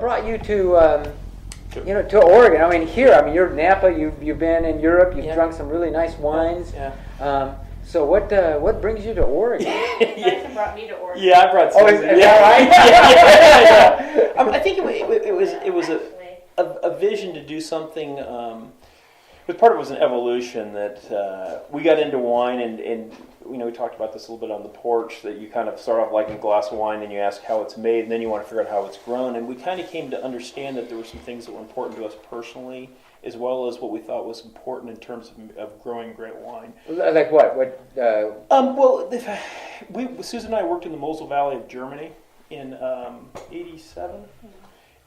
brought you to to Oregon? I mean, you're Napa. You've been in Europe. You've drunk some really nice wines. Yeah. So what brings you to Oregon? Dyson brought me to Oregon. Yeah, I brought Susan. Is that right? I think it was a vision to do something. But part of it was an evolution that we got into wine, and we talked about this a little bit on the porch, that you kind of start off liking a glass of wine, and you ask how it's made, and then you want to figure out how it's grown. And we kind of came to understand that there were some things that were important to us personally, as well as what we thought was important in terms of growing great wine. Like what? Susan and I worked in the Mosel Valley of Germany in '87.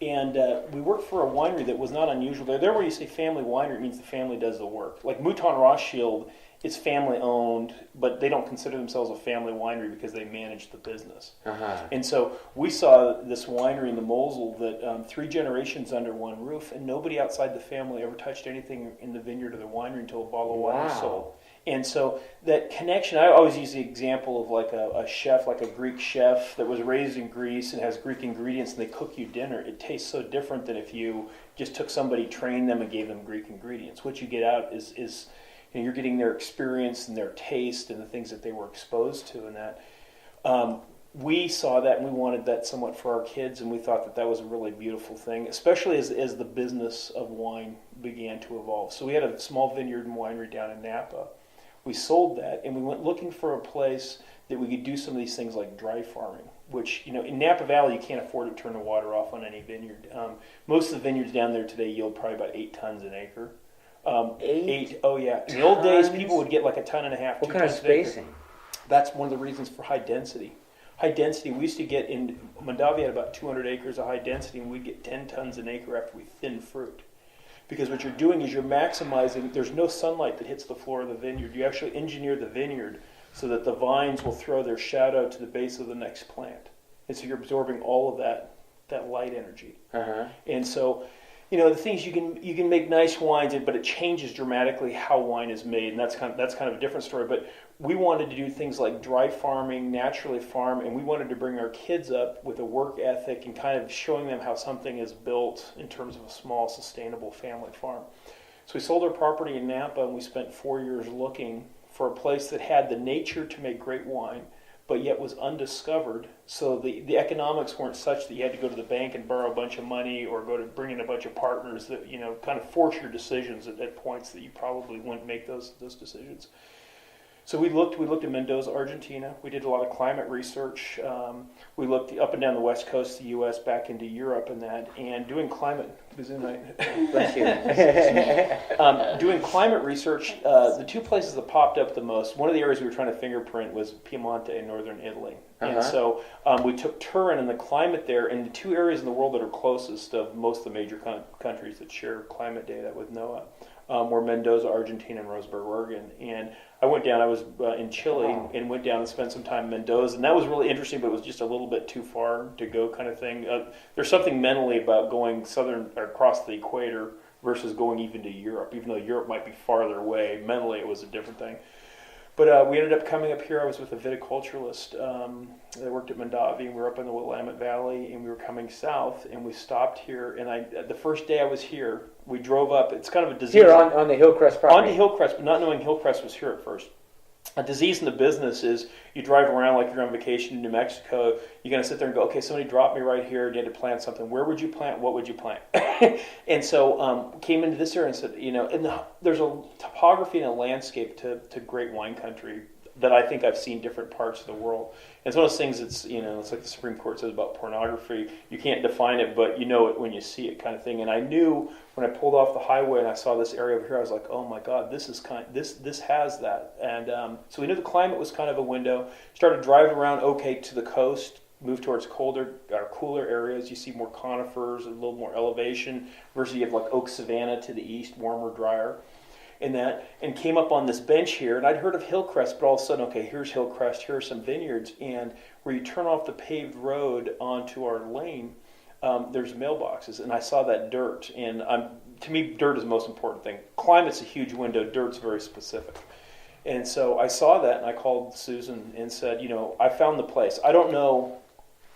And we worked for a winery that was not unusual. There where you say family winery, it means the family does the work. Like Mouton Rothschild, it's family owned, but they don't consider themselves a family winery because they manage the business. Uh-huh. And so we saw this winery in the Mosel that 3 generations under one roof, and nobody outside the family ever touched anything in the vineyard or the winery until a bottle of wine was sold. And so that connection, I always use the example of like a chef, like a Greek chef that was raised in Greece and has Greek ingredients, and they cook you dinner. It tastes so different than if you just took somebody, trained them, and gave them Greek ingredients. What you get out is you're getting their experience and their taste and the things that they were exposed to, and that we saw that, and we wanted that somewhat for our kids, and we thought that was a really beautiful thing, especially as the business of wine began to evolve. So we had a small vineyard and winery down in Napa. We sold that, and we went looking for a place that we could do some of these things like dry farming, which, in Napa Valley, you can't afford to turn the water off on any vineyard. Most of the vineyards down there today yield probably about 8 tons an acre. 8? Oh, yeah. In the old days, people would get like 1.5 tons, 2 tons. What kind of spacing? That's one of the reasons for high density. High density, we used to get in Mondavi had about 200 acres of high density, and we'd get 10 tons an acre after we thinned fruit. Because what you're doing is you're maximizing, there's no sunlight that hits the floor of the vineyard. You actually engineer the vineyard so that the vines will throw their shadow to the base of the next plant. And so you're absorbing all of that light energy. Uh-huh. And so, the things you can make nice wines, but it changes dramatically how wine is made, and that's kind of a different story. But we wanted to do things like dry farming, naturally farm, and we wanted to bring our kids up with a work ethic and kind of showing them how something is built in terms of a small, sustainable family farm. So we sold our property in Napa, and we spent 4 years looking for a place that had the nature to make great wine, but yet was undiscovered. So the economics weren't such that you had to go to the bank and borrow a bunch of money or go to bring in a bunch of partners that, kind of force your decisions at points that you probably wouldn't make those decisions. So we looked at Mendoza, Argentina. We did a lot of climate research. We looked up and down the west coast of the U.S., back into Europe and doing climate. Bless you. Doing climate research, the 2 places that popped up the most, one of the areas we were trying to fingerprint was Piemonte in northern Italy. Uh-huh. And so we took Turin and the climate there, and the 2 areas in the world that are closest of most of the major countries that share climate data with NOAA were Mendoza, Argentina, and Roseburg, Oregon. And I went down, I was in Chile, and went down and spent some time in Mendoza, and that was really interesting, but it was just a little bit too far to go kind of thing. There's something mentally about going southern or across the equator versus going even to Europe. Even though Europe might be farther away, mentally it was a different thing. But we ended up coming up here. I was with a viticulturalist that worked at Mondavi, and we were up in the Willamette Valley, and we were coming south, and we stopped here. And the first day I was here, we drove up. It's kind of a disease. Here on the Hillcrest property? On to Hillcrest, but not knowing Hillcrest was here at first. A disease in the business is you drive around like you're on vacation in New Mexico. You're going to sit there and go, okay, somebody dropped me right here. You had to plant something. Where would you plant? What would you plant? And so came into this area and said, there's a topography and a landscape to great wine country that I think I've seen different parts of the world. And it's one of those things that's, it's like the Supreme Court says about pornography. You can't define it, but you know it when you see it kind of thing. And I knew when I pulled off the highway and I saw this area over here, I was like, oh my God, this has that. And so we knew the climate was kind of a window. Started driving around to the coast, moved towards cooler areas. You see more conifers, a little more elevation, versus you have like oak savanna to the east, warmer, drier. And came up on this bench here, and I'd heard of Hillcrest, but all of a sudden, okay, here's Hillcrest, here are some vineyards, and where you turn off the paved road onto our lane, there's mailboxes, and I saw that dirt, and to me, dirt is the most important thing. Climate's a huge window, dirt's very specific. And so I saw that, and I called Susan and said, I found the place. I don't know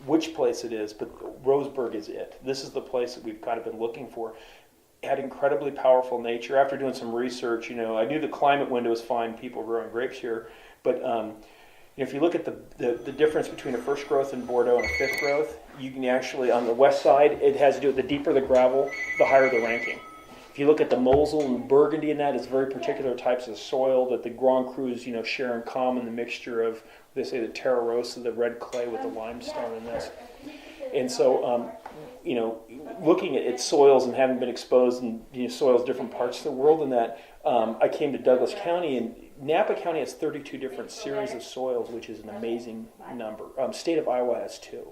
which place it is, but Roseburg is it. This is the place that we've kind of been looking for. It had incredibly powerful nature. After doing some research, I knew the climate window was fine, people growing grapes here, but if you look at the difference between a first growth in Bordeaux and a fifth growth, you can actually, on the west side, it has to do with the deeper the gravel, the higher the ranking. If you look at the Mosel and Burgundy in that, it's very particular types of soil that the Grand Crus, share in common, the mixture of, they say, the terra rossa, the red clay with the limestone in this. And so, looking at its soils and having been exposed in soils different parts of the world and that, I came to Douglas County, and Napa County has 32 different series of soils, which is an amazing number. State of Iowa has 2.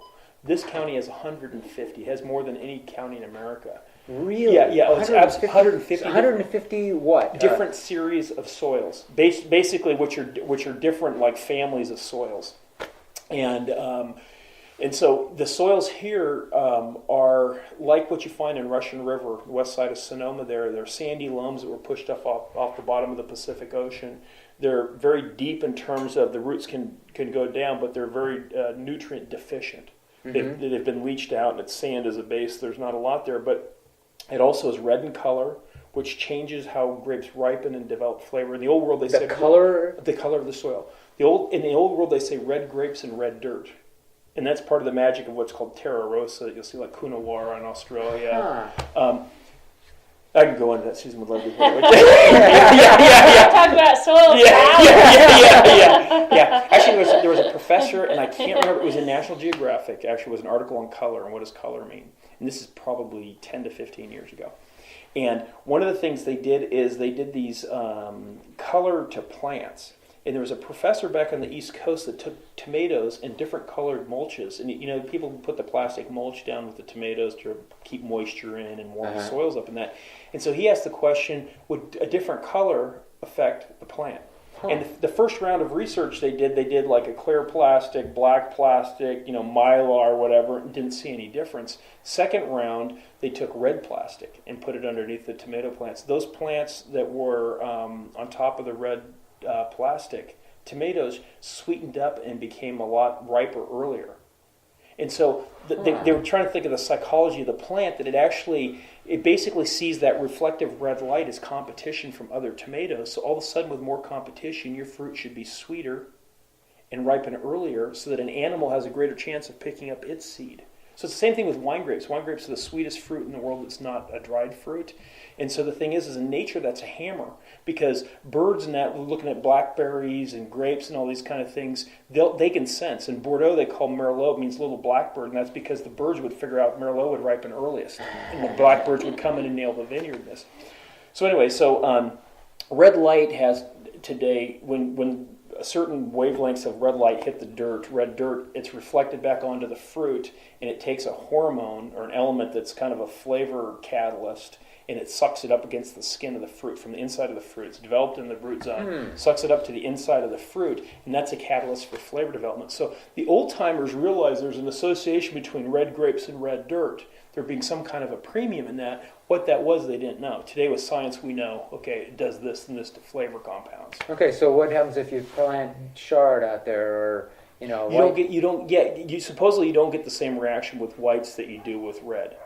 This county has 150, has more than any county in America. Really? Yeah. It's 150. 150 what? Different series of soils. Basically, which are different like families of soils, and so the soils here are like what you find in Russian River, west side of Sonoma. They're sandy loams that were pushed off the bottom of the Pacific Ocean. They're very deep in terms of the roots can go down, but they're very nutrient deficient. Mm-hmm. They've been leached out, and it's sand as a base. There's not a lot there, but it also is red in color, which changes how grapes ripen and develop flavor. In the old world, they say the color of the soil. In the old world, they say red grapes and red dirt, and that's part of the magic of what's called terra rossa. You'll see like Coonawarra in Australia. I can go into that. Susan would love to hear it. Yeah. Talk about soil. Yeah. Actually, there was a professor, and I can't remember. It was in National Geographic. Actually, it was an article on color and what does color mean. And this is probably 10 to 15 years ago. And one of the things they did is they did these color to plants. And there was a professor back on the East Coast that took tomatoes in different colored mulches. And, people put the plastic mulch down with the tomatoes to keep moisture in and warm the soils up and that. And so he asked the question, would a different color affect the plant? Huh. And the first round of research they did like a clear plastic, black plastic, mylar, whatever, and didn't see any difference. Second round, they took red plastic and put it underneath the tomato plants. Those plants that were on top of the red plastic, tomatoes sweetened up and became a lot riper earlier. And so they were trying to think of the psychology of the plant, that it basically sees that reflective red light as competition from other tomatoes. So all of a sudden, with more competition, your fruit should be sweeter and ripen earlier so that an animal has a greater chance of picking up its seed. So it's the same thing with wine grapes. Wine grapes are the sweetest fruit in the world that's not a dried fruit. And so the thing is in nature, that's a hammer, because birds and that, looking at blackberries and grapes and all these kind of things, they can sense. In Bordeaux, they call Merlot, means little blackbird, and that's because the birds would figure out Merlot would ripen earliest, and the blackbirds would come in and nail the vineyardness. So anyway, red light has today, when certain wavelengths of red light hit the red dirt, it's reflected back onto the fruit, and it takes a hormone or an element that's kind of a flavor catalyst, and it sucks it up against the skin of the fruit from the inside of the fruit. It's developed in the root zone, sucks it up to the inside of the fruit, and that's a catalyst for flavor development. So the old-timers realized there's an association between red grapes and red dirt, there being some kind of a premium in that. What that was, they didn't know. Today with science, we know, okay, it does this and this to flavor compounds. Okay, so what happens if you plant chard out there, or supposedly you don't get the same reaction with whites that you do with red.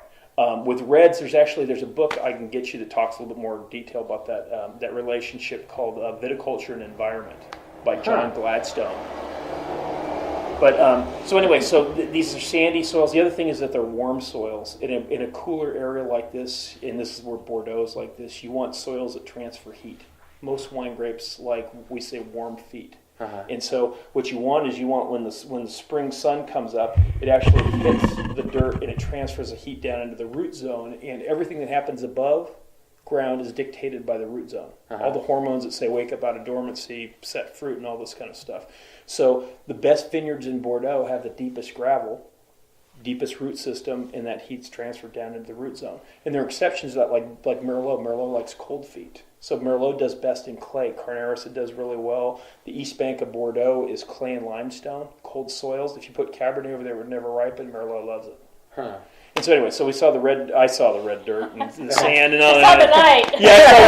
With reds, there's a book I can get you that talks a little bit more detail about that relationship called Viticulture and Environment by John Gladstone. But these are sandy soils. The other thing is that they're warm soils. In a cooler area like this, and this is where Bordeaux is like this, you want soils that transfer heat. Most wine grapes, like we say, warm feet. And so what you want when the spring sun comes up, it actually hits the dirt and it transfers the heat down into the root zone, and everything that happens above ground is dictated by the root zone. All the hormones that say wake up out of dormancy, set fruit, and all this kind of stuff. So the best vineyards in Bordeaux have the deepest gravel, deepest root system, and that heat's transferred down into the root zone. And there are exceptions to that, like Merlot. Merlot likes cold feet. So Merlot does best in clay. Carneros, it does really well. The east bank of Bordeaux is clay and limestone, cold soils. If you put Cabernet over there, it would never ripen. Merlot loves it. And so anyway, we saw the red. I saw the red dirt and the sand and all that. I saw the light. Yeah, I saw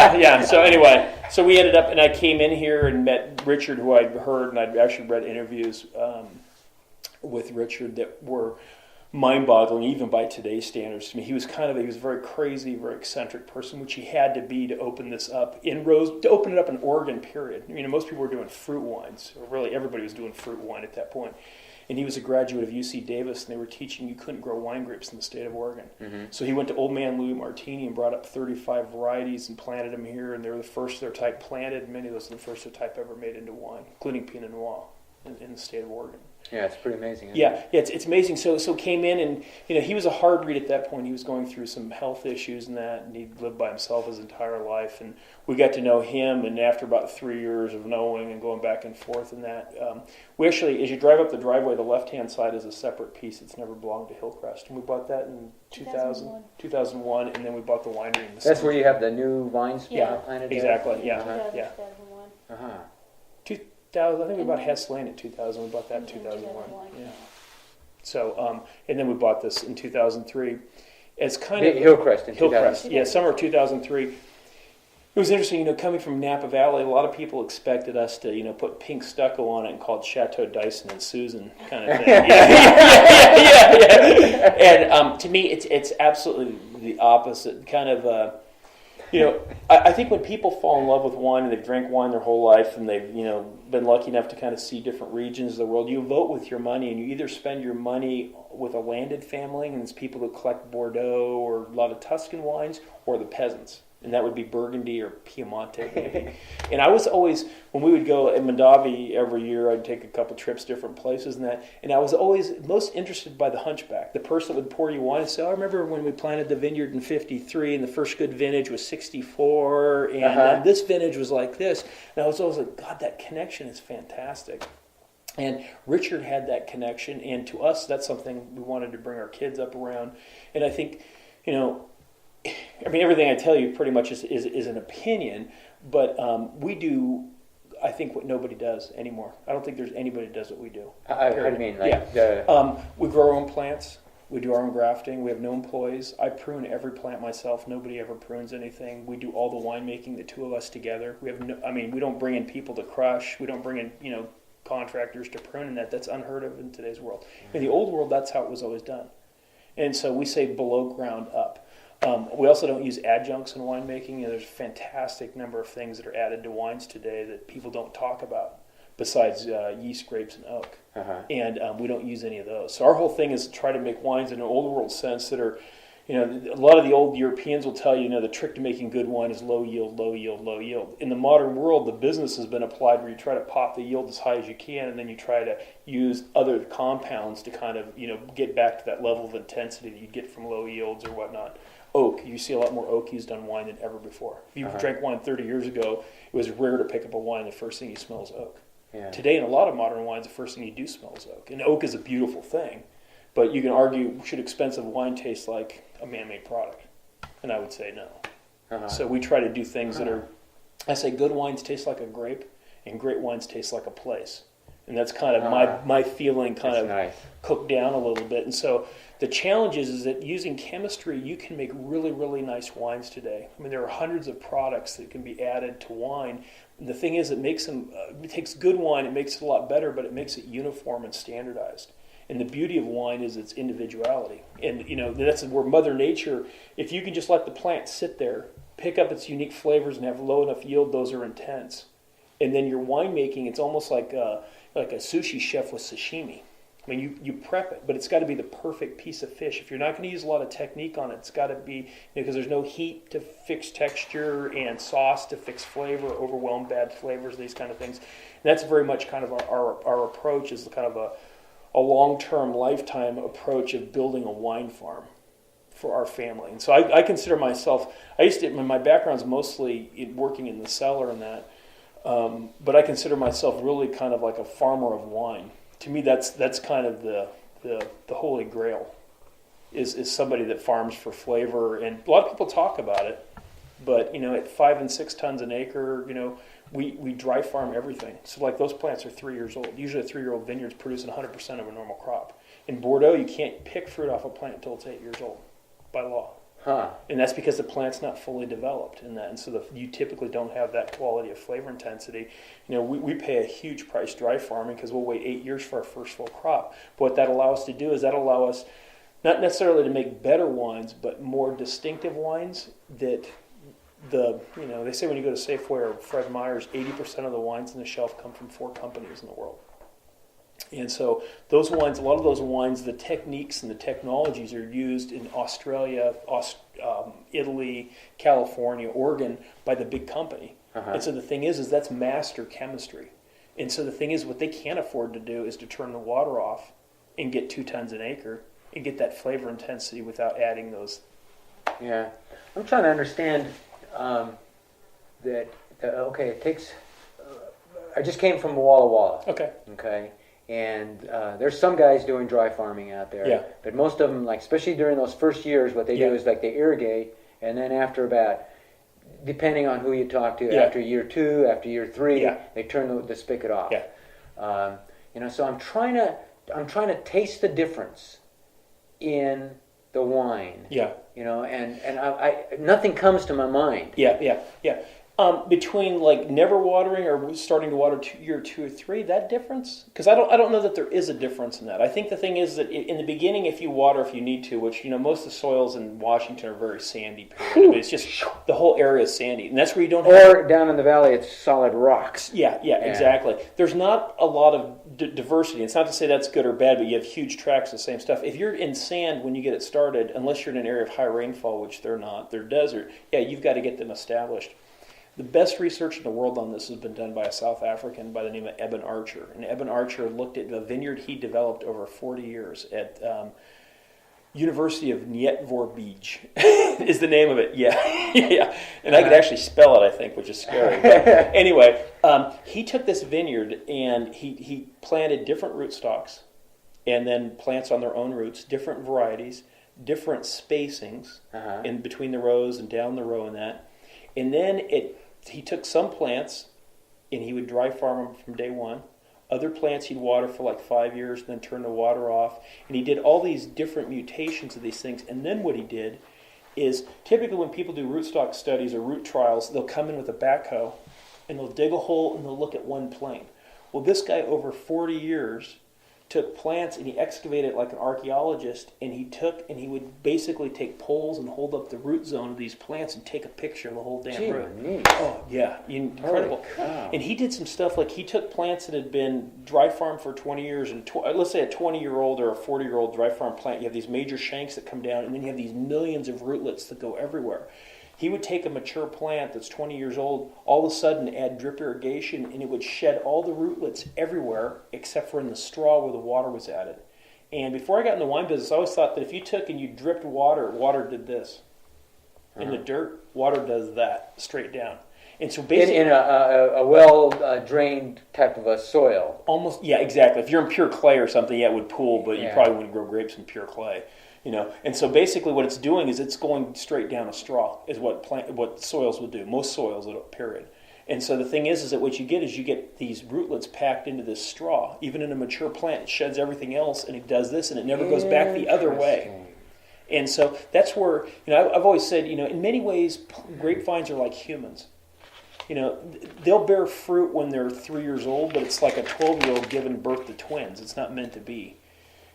the light. Yeah. So anyway, we ended up, and I came in here and met Richard, who I'd heard and I'd actually read interviews with Richard that were mind-boggling, even by today's standards. To me, he was a very crazy, very eccentric person, which he had to be to open this up to open it up in Oregon. Period. Most people were doing fruit wines, or really everybody was doing fruit wine at that point. And he was a graduate of UC Davis, and they were teaching you couldn't grow wine grapes in the state of Oregon. Mm-hmm. So he went to Old Man Louis Martini and brought up 35 varieties and planted them here, and they were the first of their type planted. Many of those are the first of their type ever made into wine, including Pinot Noir in the state of Oregon. Yeah, it's pretty amazing. It's amazing. So came in, and he was a hard read at that point. He was going through some health issues and that, and he'd lived by himself his entire life. And we got to know him, and after about 3 years of knowing and going back and forth and that, we actually, as you drive up the driveway, the left-hand side is a separate piece. It's never belonged to Hillcrest, and we bought that in 2001, and then we bought the winery. That's where you have the new vines planted. Exactly. There? Yeah. 2001. Uh-huh. 2000, I think we bought Hess Lane in 2000. We bought that in 2001. Yeah. So, and then we bought this in 2003. It's kind of Hillcrest in 2000. Yeah, summer of 2003. It was interesting, coming from Napa Valley, a lot of people expected us to, put pink stucco on it and call it Chateau, Dyson, and Susan kind of thing. And to me, it's absolutely the opposite. Kind of, I think when people fall in love with wine and they've drank wine their whole life and they've, been lucky enough to kind of see different regions of the world, you vote with your money, and you either spend your money with a landed family, and it's people that collect Bordeaux or a lot of Tuscan wines, or the peasants. And that would be Burgundy or Piemonte, maybe. And I was always, when we would go in Mondavi every year, I'd take a couple trips, different places and that. And I was always most interested by the hunchback, the person that would pour you wine and say, I remember when we planted the vineyard in 53, and the first good vintage was 64, and this vintage was like this. And I was always like, God, that connection is fantastic. And Richard had that connection, and to us, that's something we wanted to bring our kids up around. And I think, everything I tell you pretty much is an opinion, but we do, I think, what nobody does anymore. I don't think there's anybody that does what we do. I mean, we grow our own plants. We do our own grafting. We have no employees. I prune every plant myself. Nobody ever prunes anything. We do all the winemaking, the two of us together. We don't bring in people to crush. We don't bring in, contractors to prune, and that's unheard of in today's world. In the old world, that's how it was always done. And so we say below ground up. We also don't use adjuncts in winemaking. There's a fantastic number of things that are added to wines today that people don't talk about, besides yeast, grapes, and oak. And we don't use any of those. So our whole thing is to try to make wines in an old world sense that are, a lot of the old Europeans will tell you, the trick to making good wine is low yield, low yield, low yield. In the modern world, the business has been applied where you try to pop the yield as high as you can, and then you try to use other compounds to kind of, get back to that level of intensity that you get from low yields or whatnot. Oak, you see a lot more oak used on wine than ever before. If you drank wine 30 years ago, it was rare to pick up a wine, the first thing you smell is oak. Yeah. Today, in a lot of modern wines, the first thing you do smell is oak. And oak is a beautiful thing, but you can argue, should expensive wine taste like a man-made product? And I would say no. So we try to do things that are, I say good wines taste like a grape, and great wines taste like a place. And that's kind of my feeling cooked down a little bit. And so the challenge is that using chemistry, you can make really, really nice wines today. There are hundreds of products that can be added to wine. And the thing is, it makes them, it takes good wine, it makes it a lot better, but it makes it uniform and standardized. And the beauty of wine is its individuality. And, that's where Mother Nature, if you can just let the plant sit there, pick up its unique flavors and have low enough yield, those are intense. And then your winemaking, it's almost like a sushi chef with sashimi. You prep it, but it's got to be the perfect piece of fish. If you're not going to use a lot of technique on it, it's got to be, because there's no heat to fix texture and sauce to fix flavor, overwhelm bad flavors, these kind of things. And that's very much kind of our approach, is kind of a long-term, lifetime approach of building a wine farm for our family. And so I consider myself, my background's mostly in working in the cellar and that, but I consider myself really kind of like a farmer of wine. To me, that's kind of the holy grail, is somebody that farms for flavor. And a lot of people talk about it, but at 5 and 6 tons an acre, we dry farm everything. So like those plants are 3 years old. Usually a 3-year-old vineyard's producing 100% of a normal crop. In Bordeaux, you can't pick fruit off a plant until it's 8 years old, by law. Huh. And that's because the plant's not fully developed in that, and so you typically don't have that quality of flavor intensity. We pay a huge price dry farming because we'll wait 8 years for our first full crop. But what that allows us to do is allow us not necessarily to make better wines, but more distinctive wines that they say when you go to Safeway or Fred Meyer's, 80% of the wines on the shelf come from 4 companies in the world. And so those wines, a lot of those wines, the techniques and the technologies are used in Australia, Italy, California, Oregon by the big company. Uh-huh. And so the thing is that's master chemistry. And so the thing is what they can't afford to do is to turn the water off and get 2 tons an acre and get that flavor intensity without adding those. Yeah. I'm trying to understand that, it takes... I just came from Walla Walla. Okay. And there's some guys doing dry farming out there. Yeah. But most of them, especially during those first years, what they do is they irrigate, and then after about, depending on who you talk to, after year 2, after year 3, they turn the spigot off. Yeah. So I'm trying to taste the difference in the wine. Yeah. And I nothing comes to my mind. Yeah. Between never watering or starting to water year 2 or 3, that difference? Because I don't know that there is a difference in that. I think the thing is that in the beginning, if you water if you need to, which most of the soils in Washington are very sandy. It's just the whole area is sandy, and that's where you don't. Or down in the valley, it's solid rocks. Yeah, exactly. There's not a lot of diversity. It's not to say that's good or bad, but you have huge tracts of the same stuff. If you're in sand when you get it started, unless you're in an area of high rainfall, which they're not, they're desert. Yeah, you've got to get them established. The best research in the world on this has been done by a South African by the name of Eben Archer. And Eben Archer looked at the vineyard he developed over 40 years at University of Nietvoorbij is the name of it. Yeah. And I could actually spell it, I think, which is scary. But anyway, he took this vineyard and he planted different rootstocks and then plants on their own roots, different varieties, different spacings in between the rows and down the row and that. And then he took some plants and he would dry farm them from day 1. Other plants he'd water for 5 years and then turn the water off. And he did all these different mutations of these things. And then what he did is typically when people do rootstock studies or root trials, they'll come in with a backhoe and they'll dig a hole and they'll look at one plane. Well, this guy over 40 years took plants and he excavated like an archaeologist, and he would basically take poles and hold up the root zone of these plants and take a picture of the whole damn root. Neat. Oh yeah, incredible. And he did some stuff he took plants that had been dry farmed for 20 years, and let's say a 20-year-old or a 40-year-old dry farm plant, you have these major shanks that come down, and then you have these millions of rootlets that go everywhere. He would take a mature plant that's 20 years old, all of a sudden add drip irrigation, and it would shed all the rootlets everywhere except for in the straw where the water was added. And before I got in the wine business, I always thought that if you took and you dripped water, water did this. In the dirt, water does that straight down. And so basically, in a well-drained type of a soil. Almost, yeah, exactly. If you're in pure clay or something, it would pool, but you probably wouldn't grow grapes in pure clay. And so basically what it's doing is it's going straight down a straw is what soils will do. Most soils, period. And so the thing is that what you get these rootlets packed into this straw. Even in a mature plant, it sheds everything else, and it does this, and it never goes back the other way. And so that's where, I've always said, in many ways, grapevines are like humans. They'll bear fruit when they're 3 years old, but it's like a 12-year-old giving birth to twins. It's not meant to be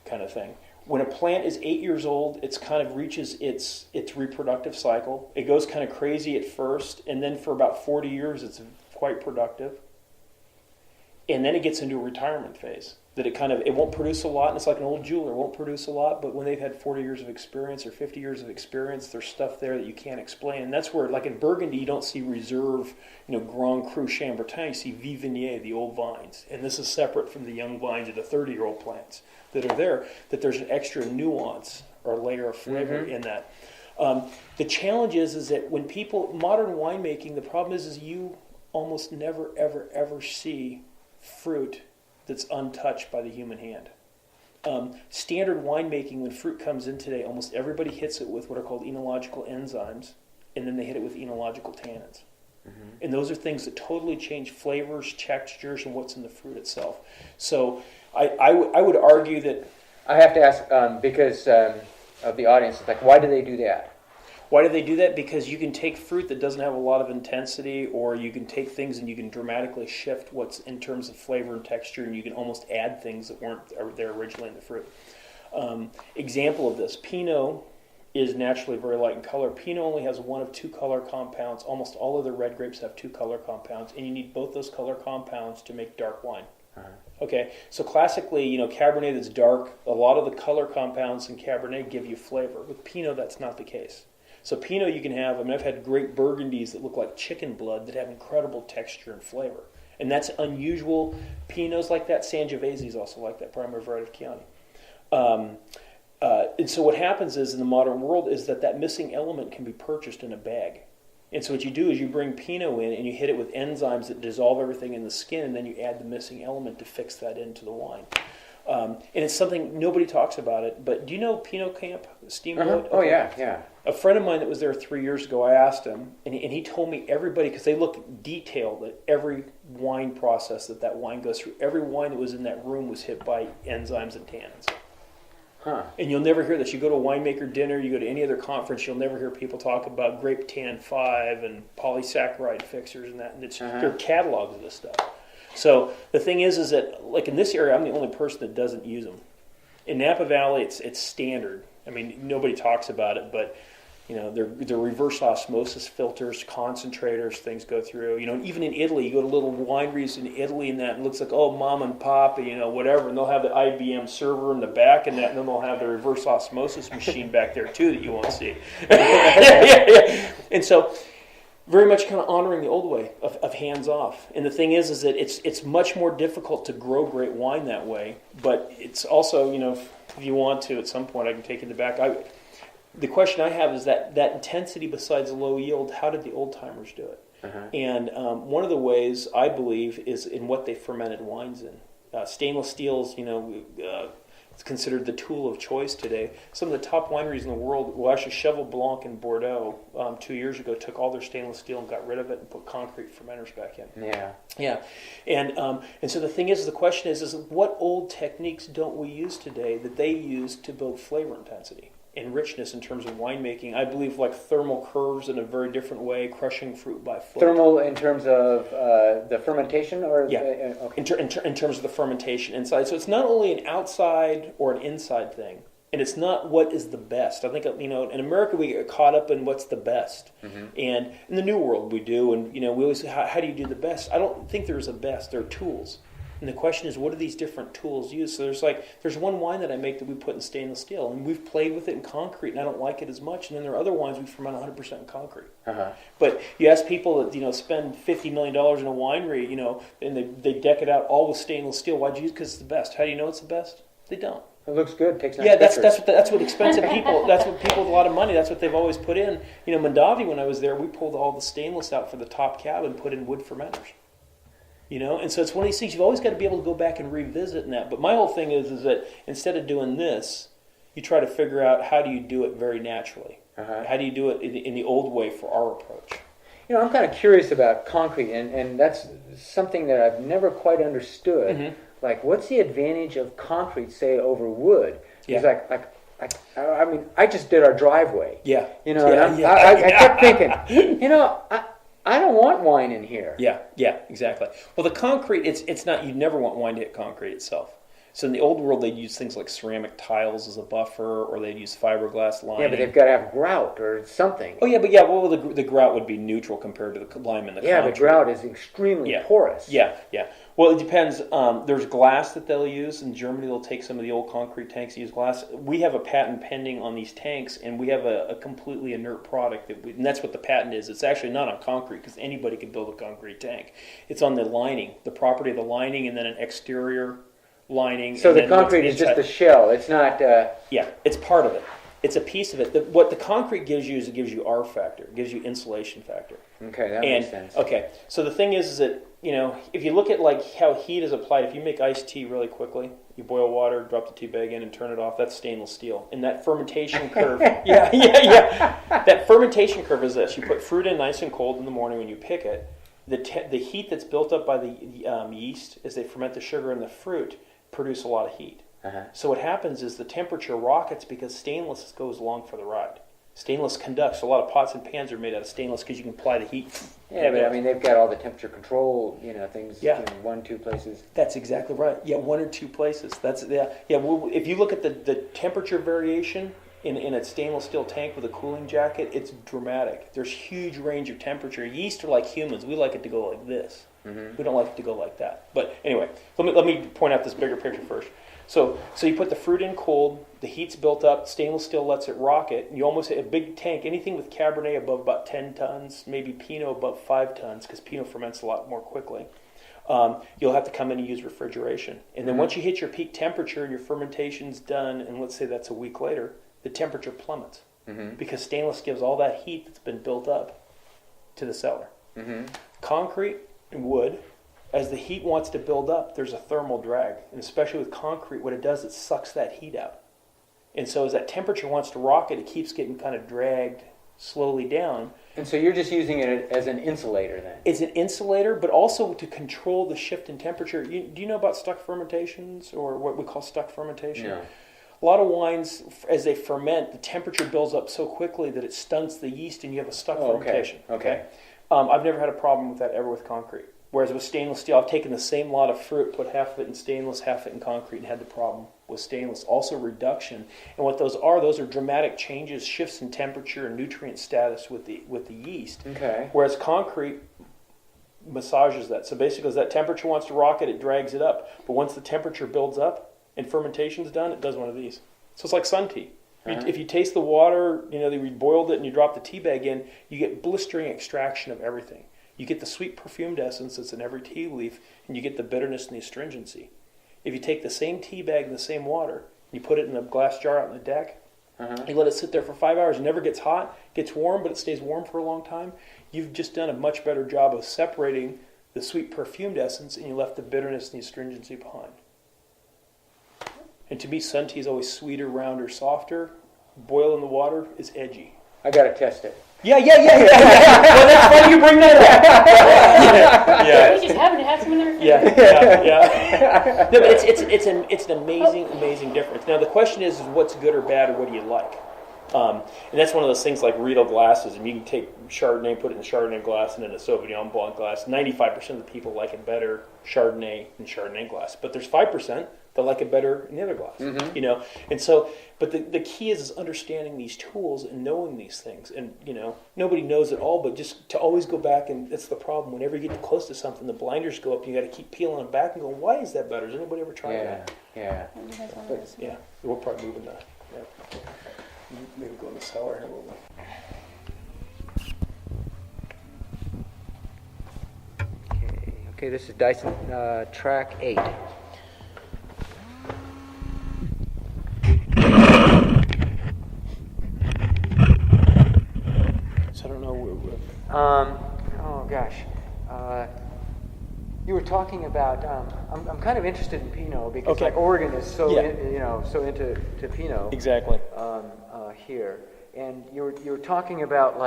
kind of thing. When a plant is 8 years old, it kind of reaches its reproductive cycle. It goes kind of crazy at first, and then for about 40 years, it's quite productive. And then it gets into a retirement phase. That it won't produce a lot, and it's like an old jeweler, won't produce a lot, but when they've had 40 years of experience or 50 years of experience, there's stuff there that you can't explain. And that's where, like in Burgundy, you don't see Reserve, Grand Cru Chambertin, you see Viognier, the old vines. And this is separate from the young vines or the 30-year-old plants that are there, that there's an extra nuance or layer of flavor in that. The challenge is that when modern winemaking, the problem is you almost never, ever, ever see fruit that's untouched by the human hand. Standard winemaking, when fruit comes in today, almost everybody hits it with what are called enological enzymes, and then they hit it with enological tannins. And those are things that totally change flavors, textures, and what's in the fruit itself. So I would argue that... I have to ask, because of the audience, it's why do they do that? Why do they do that? Because you can take fruit that doesn't have a lot of intensity, or you can take things and you can dramatically shift what's in terms of flavor and texture, and you can almost add things that weren't there originally in the fruit. Example of this, Pinot is naturally very light in color. Pinot only has one of two color compounds. Almost all of the red grapes have two color compounds, and you need both those color compounds to make dark wine. Okay, so classically, Cabernet that's dark, a lot of the color compounds in Cabernet give you flavor. With Pinot, that's not the case. So Pinot you can have, I've had great Burgundies that look like chicken blood that have incredible texture and flavor. And that's unusual. Pinots like that, Sangiovese is also like that, primary variety of Chianti. And so what happens is in the modern world is that missing element can be purchased in a bag. And so what you do is you bring Pinot in and you hit it with enzymes that dissolve everything in the skin, and then you add the missing element to fix that into the wine. And it's something, nobody talks about it, but do you know Pinot Camp, Steamboat? Uh-huh. Oh, yeah. A friend of mine that was there 3 years ago, I asked him, and he told me everybody, because they look detailed at every wine process that wine goes through. Every wine that was in that room was hit by enzymes and tannins. Huh. And you'll never hear this. You go to a winemaker dinner, you go to any other conference, you'll never hear people talk about grape tan 5 and polysaccharide fixers and that. And there are catalogs of this stuff. So the thing is that, like in this area, I'm the only person that doesn't use them. In Napa Valley, it's standard. I mean, nobody talks about it, but they're reverse osmosis filters, concentrators, things go through. And even in Italy, you go to little wineries in Italy and that, and it looks like, mom and pop, whatever, and they'll have the IBM server in the back and that, and then they'll have the reverse osmosis machine back there too that you won't see. Yeah. And so, very much kind of honoring the old way of hands off. And the thing is that it's much more difficult to grow great wine that way, but it's also, if you want to, at some point, I can take you in the back. The question I have is that intensity besides the low yield, how did the old timers do it? And one of the ways I believe is in what they fermented wines in. Stainless steel's, it's considered the tool of choice today. Some of the top wineries in the world, actually Cheval Blanc in Bordeaux 2 years ago took all their stainless steel and got rid of it and put concrete fermenters back in. Yeah. And so the thing is, the question is what old techniques don't we use today that they use to build flavor intensity and richness in terms of winemaking? I believe like thermal curves in a very different way, crushing fruit by foot. Thermal in terms of the fermentation, or okay. In terms of the fermentation inside. So it's not only an outside or an inside thing, and it's not what is the best. I think in America we get caught up in what's the best, and in the New World we do, and we always say, how do you do the best? I don't think there's a best. There are tools. And the question is, what do these different tools use? So there's one wine that I make that we put in stainless steel, and we've played with it in concrete, and I don't like it as much. And then there are other wines we ferment 100% in concrete. But you ask people that spend $50 million in a winery, and they deck it out all with stainless steel. Why'd you use it? Because it's the best. How do you know it's the best? They don't. It looks good. Takes nice pictures. That's what expensive people. That's what people with a lot of money. That's what they've always put in. Mondavi, when I was there, we pulled all the stainless out for the top cab and put in wood fermenters. And so it's one of these things you've always got to be able to go back and revisit in that. But my whole thing is that instead of doing this, you try to figure out how do you do it very naturally. How do you do it in the old way for our approach? I'm kind of curious about concrete, and that's something that I've never quite understood. Like, what's the advantage of concrete, say, over wood? It's I just did our driveway. I kept thinking, I don't want wine in here. Yeah, exactly. Well, the concrete, it's not, you never want wine to hit concrete itself. So in the old world, they'd use things like ceramic tiles as a buffer, or they'd use fiberglass lining. Yeah, but they've got to have grout or something. Oh, yeah, well, the grout would be neutral compared to the lime in the concrete. Yeah, the grout is extremely porous. Yeah. Well, it depends. There's glass that they'll use. In Germany, they'll take some of the old concrete tanks and use glass. We have a patent pending on these tanks, and we have a completely inert product. And that's what the patent is. It's actually not on concrete, because anybody can build a concrete tank. It's on the lining, the property of the lining, and then an exterior lining. So the concrete is just the shell. It's not... Yeah, it's part of it. It's a piece of it. What the concrete gives you is it gives you R factor. It gives you insulation factor. Okay, that makes sense. Okay, so the thing is that, if you look at like how heat is applied, if you make iced tea really quickly, you boil water, drop the tea bag in, and turn it off, that's stainless steel. And that fermentation curve... Yeah. That fermentation curve is this. You put fruit in nice and cold in the morning when you pick it. The heat that's built up by the yeast as they ferment the sugar and the fruit produce a lot of heat. So what happens is the temperature rockets because stainless goes along for the ride. Stainless conducts. A lot of pots and pans are made out of stainless because you can apply the heat. Yeah, but I mean, they've got all the temperature control, things Yeah. in 1, 2 places. That's exactly right. Yeah, 1 or 2 places. That's yeah. Well, if you look at the temperature variation in a stainless steel tank with a cooling jacket, it's dramatic. There's huge range of temperature. Yeast are like humans. We like it to go like this. Mm-hmm. We don't like it to go like that. But anyway, let me point out this bigger picture first. So you put the fruit in cold, the heat's built up, stainless steel lets it rocket, and you almost hit a big tank, anything with Cabernet above about 10 tons, maybe Pinot above 5 tons, because Pinot ferments a lot more quickly. You'll have to come in and use refrigeration. And then once you hit your peak temperature and your fermentation's done, and let's say that's a week later, the temperature plummets, because stainless gives all that heat that's been built up to the cellar. Mm-hmm. Concrete and wood, as the heat wants to build up, there's a thermal drag. And especially with concrete, what it does, it sucks that heat out. And so as that temperature wants to rocket, it keeps getting kind of dragged slowly down. And so you're just using it as an insulator then? It's an insulator, but also to control the shift in temperature. Do you know about stuck fermentations, or what we call stuck fermentation? No. A lot of wines, as they ferment, the temperature builds up so quickly that it stunts the yeast and you have a stuck fermentation. Okay. I've never had a problem with that ever with concrete. Whereas with stainless steel, I've taken the same lot of fruit, put half of it in stainless, half of it in concrete, and had the problem with stainless. Also reduction. And what those are dramatic changes, shifts in temperature and nutrient status with the yeast. Okay. Whereas concrete massages that. So basically, as that temperature wants to rocket, it drags it up. But once the temperature builds up and fermentation's done, it does one of these. So it's like sun tea. If you taste the water, you boiled it and you drop the tea bag in, you get blistering extraction of everything. You get the sweet perfumed essence that's in every tea leaf, and you get the bitterness and the astringency. If you take the same tea bag and the same water, and you put it in a glass jar out on the deck, you let it sit there for 5 hours, it never gets hot, gets warm, but it stays warm for a long time, you've just done a much better job of separating the sweet perfumed essence, and you left the bitterness and the astringency behind. And to me, sun tea is always sweeter, rounder, softer. Boil in the water is edgy. I got to test it. Yeah. Well, that's funny you bring that up. Yeah. We just happen to have some in there. Yeah. No, but it's an amazing difference. Now the question is what's good or bad, or what do you like? And that's one of those things like Riedel glasses, and you can take Chardonnay, put it in a Chardonnay glass and in a Sauvignon Blanc glass. 95% of the people like it better Chardonnay in Chardonnay glass, but there's 5% that like it better in the other glass. And so, but the key is understanding these tools and knowing these things. And nobody knows it all, but just to always go back, and that's the problem. Whenever you get close to something, the blinders go up, and you got to keep peeling them back and go, why is that better? Has anybody ever tried that? Yeah. Yeah, we're probably moving that. Yeah. Maybe go in the cellar here a little bit. Okay, this is Dyson Track 8. So I don't know where you were talking about. I'm kind of interested in Pinot because like Oregon is so so into Pinot. Exactly. Here, and you were talking about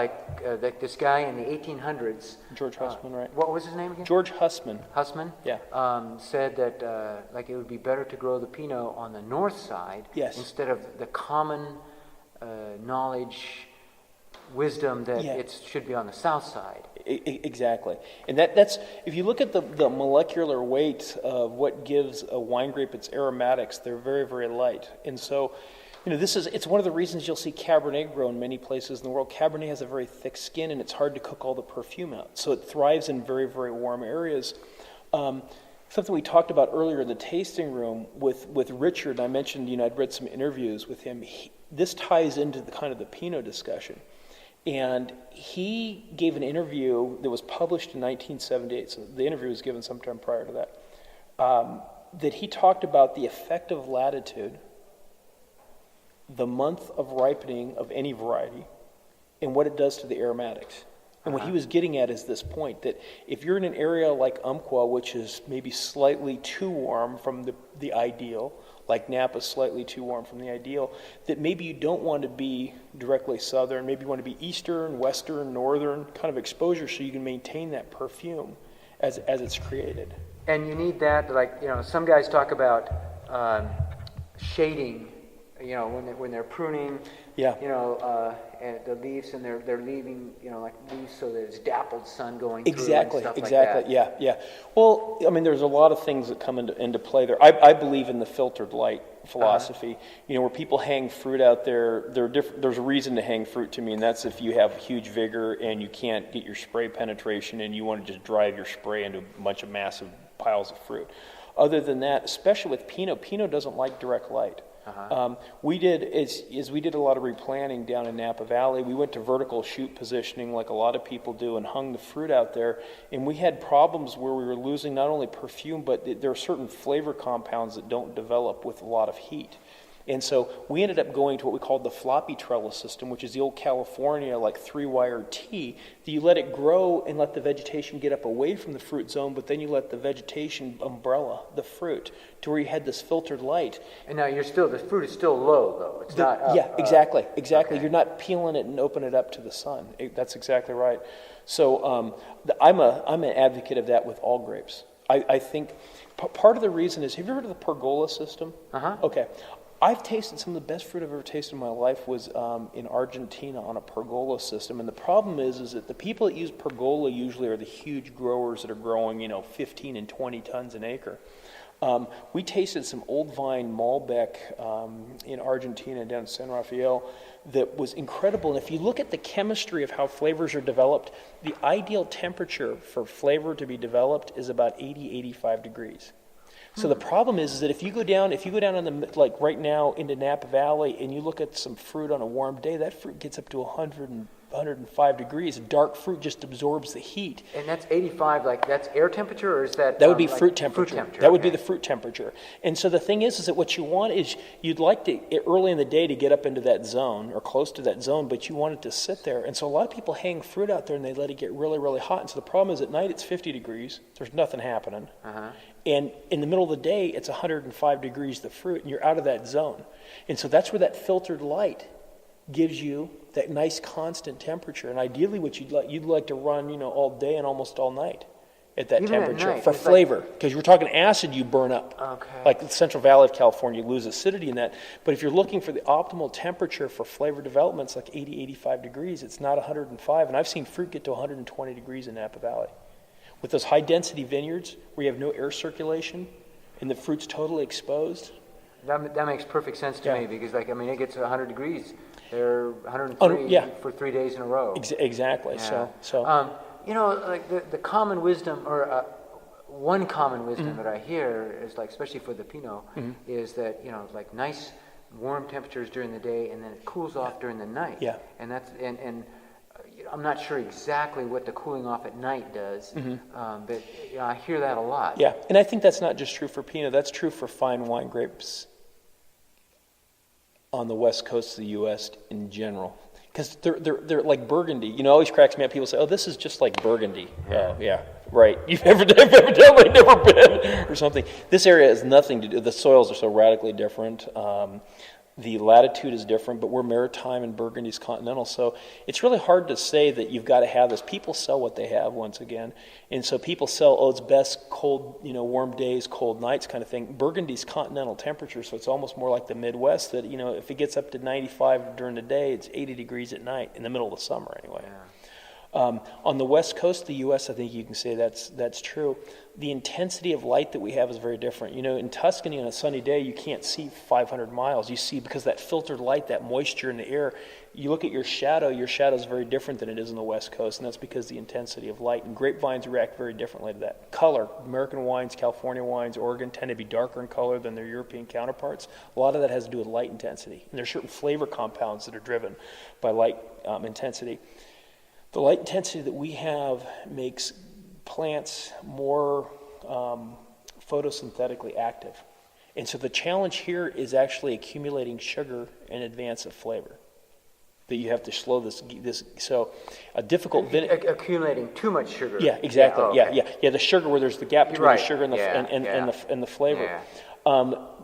this guy in the 1800s. George Hussman, right? What was his name again? George Hussman. Hussman. Yeah. Said that it would be better to grow the Pinot on the north side instead of the common knowledge, wisdom that it should be on the south side. Exactly, and that's if you look at the molecular weight of what gives a wine grape its aromatics, they're very, very light, and so. It's one of the reasons you'll see Cabernet grow in many places in the world. Cabernet has a very thick skin, and it's hard to cook all the perfume out. So it thrives in very, very warm areas. Something we talked about earlier in the tasting room with Richard, I mentioned, I'd read some interviews with him. This ties into the Pinot discussion. And he gave an interview that was published in 1978. So the interview was given sometime prior to that. That he talked about the effect of latitude, the month of ripening of any variety, and what it does to the aromatics. And what he was getting at is this point, that if you're in an area like Umpqua, which is maybe slightly too warm from the ideal, like Napa slightly too warm from the ideal, that maybe you don't want to be directly southern, maybe you want to be eastern, western, northern kind of exposure so you can maintain that perfume as it's created. And you need that, some guys talk about shading when they're pruning, Yeah. and the leaves, and they're leaving, like leaves so that it's dappled sun going Exactly, through and stuff exactly, like that. yeah. Well, I mean, there's a lot of things that come into play there. I believe in the filtered light philosophy. Where people hang fruit out there, there's a reason to hang fruit to me, and that's if you have huge vigor and you can't get your spray penetration and you want to just drive your spray into a bunch of massive piles of fruit. Other than that, especially with Pinot doesn't like direct light. We did a lot of replanting down in Napa Valley. We went to vertical shoot positioning like a lot of people do and hung the fruit out there, and we had problems where we were losing not only perfume, but there are certain flavor compounds that don't develop with a lot of heat. And so we ended up going to what we called the floppy trellis system, which is the old California like 3-wire T, that you let it grow and let the vegetation get up away from the fruit zone, but then you let the vegetation umbrella the fruit to where you had this filtered light. And now the fruit is still low though. It's not up. Yeah, exactly. Okay. You're not peeling it and open it up to the sun. That's exactly right. So I'm an advocate of that with all grapes. I think part of the reason is, have you heard of the pergola system? Okay. I've tasted some of the best fruit I've ever tasted in my life was in Argentina on a pergola system. And the problem is that the people that use pergola usually are the huge growers that are growing, 15 and 20 tons an acre. We tasted some old vine Malbec in Argentina down in San Rafael that was incredible. And if you look at the chemistry of how flavors are developed, the ideal temperature for flavor to be developed is about 80, 85 degrees. So the problem is that if you go down on the, like right now into Napa Valley and you look at some fruit on a warm day, that fruit gets up to 100 and 105 degrees. Dark fruit just absorbs the heat. And that's 85, like that's air temperature, or is that? That would be like fruit temperature. That would be the fruit temperature. And so the thing is that what you want is you'd like to early in the day to get up into that zone or close to that zone, but you want it to sit there. And so a lot of people hang fruit out there and they let it get really, really hot. And so the problem is at night it's 50 degrees. There's nothing happening. And in the middle of the day it's 105 degrees the fruit, and you're out of that zone. And so that's where that filtered light gives you that nice constant temperature. And ideally what you'd like to run, all day and almost all night at that Even temperature at night, for flavor. Because we're talking acid, you burn up. Okay. Like the Central Valley of California, you lose acidity in that. But if you're looking for the optimal temperature for flavor development, it's like 80, 85 degrees. It's not 105. And I've seen fruit get to 120 degrees in Napa Valley. With those high density vineyards where you have no air circulation and the fruit's totally exposed. That makes perfect sense to me, because it gets 100 degrees. They're 103 for 3 days in a row. Exactly. Yeah. So like the common wisdom, or one common wisdom that I hear is, like, especially for the Pinot, is that like nice warm temperatures during the day, and then it cools off during the night. Yeah. And that's I'm not sure exactly what the cooling off at night does, but I hear that a lot. Yeah, and I think that's not just true for Pinot. That's true for fine wine grapes on the west coast of the U.S. in general, because they're like Burgundy. It always cracks me up. People say, "Oh, this is just like Burgundy." Yeah. Oh, yeah, right. You've evidently never been or something. This area has nothing to do. The soils are so radically different. The latitude is different, but we're maritime and Burgundy's continental. So it's really hard to say that you've got to have this. People sell what they have, once again. And so people sell, it's best cold, warm days, cold nights kind of thing. Burgundy's continental temperature, so it's almost more like the Midwest that, if it gets up to 95 during the day, it's 80 degrees at night, in the middle of the summer anyway. Yeah. On the west coast of the U.S., I think you can say that's true. The intensity of light that we have is very different. In Tuscany on a sunny day, you can't see 500 miles. You see, because that filtered light, that moisture in the air, you look at your shadow is very different than it is on the west coast, and that's because the intensity of light. And grapevines react very differently to that. Color, American wines, California wines, Oregon tend to be darker in color than their European counterparts. A lot of that has to do with light intensity. And there's certain flavor compounds that are driven by light intensity. The light intensity that we have makes plants more photosynthetically active. And so the challenge here is actually accumulating sugar in advance of flavor. That you have to slow this so a difficult accumulating too much sugar. Yeah, exactly. Yeah, okay. Yeah, the sugar where there's the gap between the sugar and the flavor. Yeah.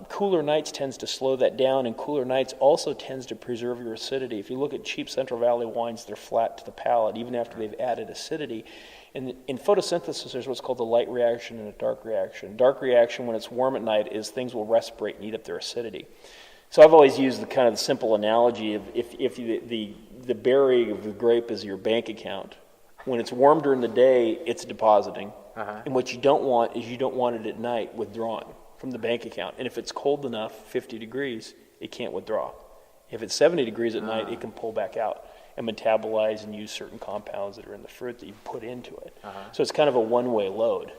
Cooler nights tends to slow that down, and cooler nights also tends to preserve your acidity. If you look at cheap Central Valley wines, they're flat to the palate, even after they've added acidity. And in photosynthesis, there's what's called a light reaction and a dark reaction. Dark reaction, when it's warm at night, is things will respirate and eat up their acidity. So I've always used the kind of the simple analogy of if the berry of the grape is your bank account. When it's warm during the day, it's depositing. And what you don't want is you don't want it at night withdrawing from the bank account. And if it's cold enough, 50 degrees, it can't withdraw. If it's 70 degrees at night, it can pull back out and metabolize and use certain compounds that are in the fruit that you put into it. So it's kind of a one-way load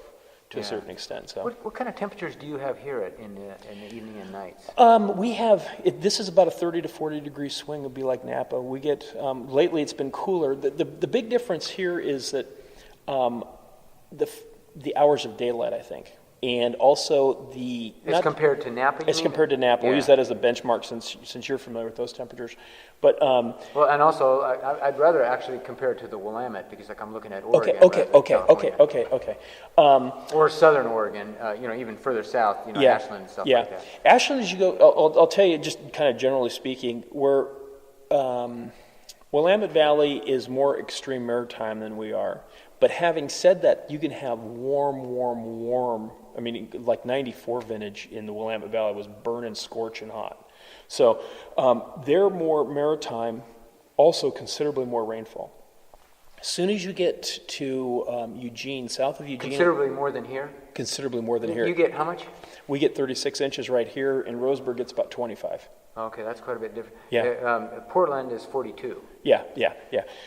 to a certain extent. So what kind of temperatures do you have here in the evening and nights? We have, this is about a 30 to 40 degree swing. It would be like Napa. We get, lately it's been cooler. The big difference here is that the hours of daylight, I think. And also compared to Napa? It's compared to Napa. Yeah. We use that as a benchmark since you're familiar with those temperatures. But well, and also I'd rather actually compare it to the Willamette because like I'm looking at Oregon. Okay. Or Southern Oregon, even further south, Ashland and stuff like that. Ashland, as you go, I'll tell you just kind of generally speaking, we're Willamette Valley is more extreme maritime than we are. But having said that, you can have warm. I mean, like 94 vintage in the Willamette Valley was burning, scorching hot. So they're more maritime, also considerably more rainfall. As soon as you get to Eugene, south of Eugene... Considerably more than here? Considerably more than here. You get how much? We get 36 inches right here, and Roseburg gets about 25. Okay, that's quite a bit different. Yeah. Portland is 42. Yeah.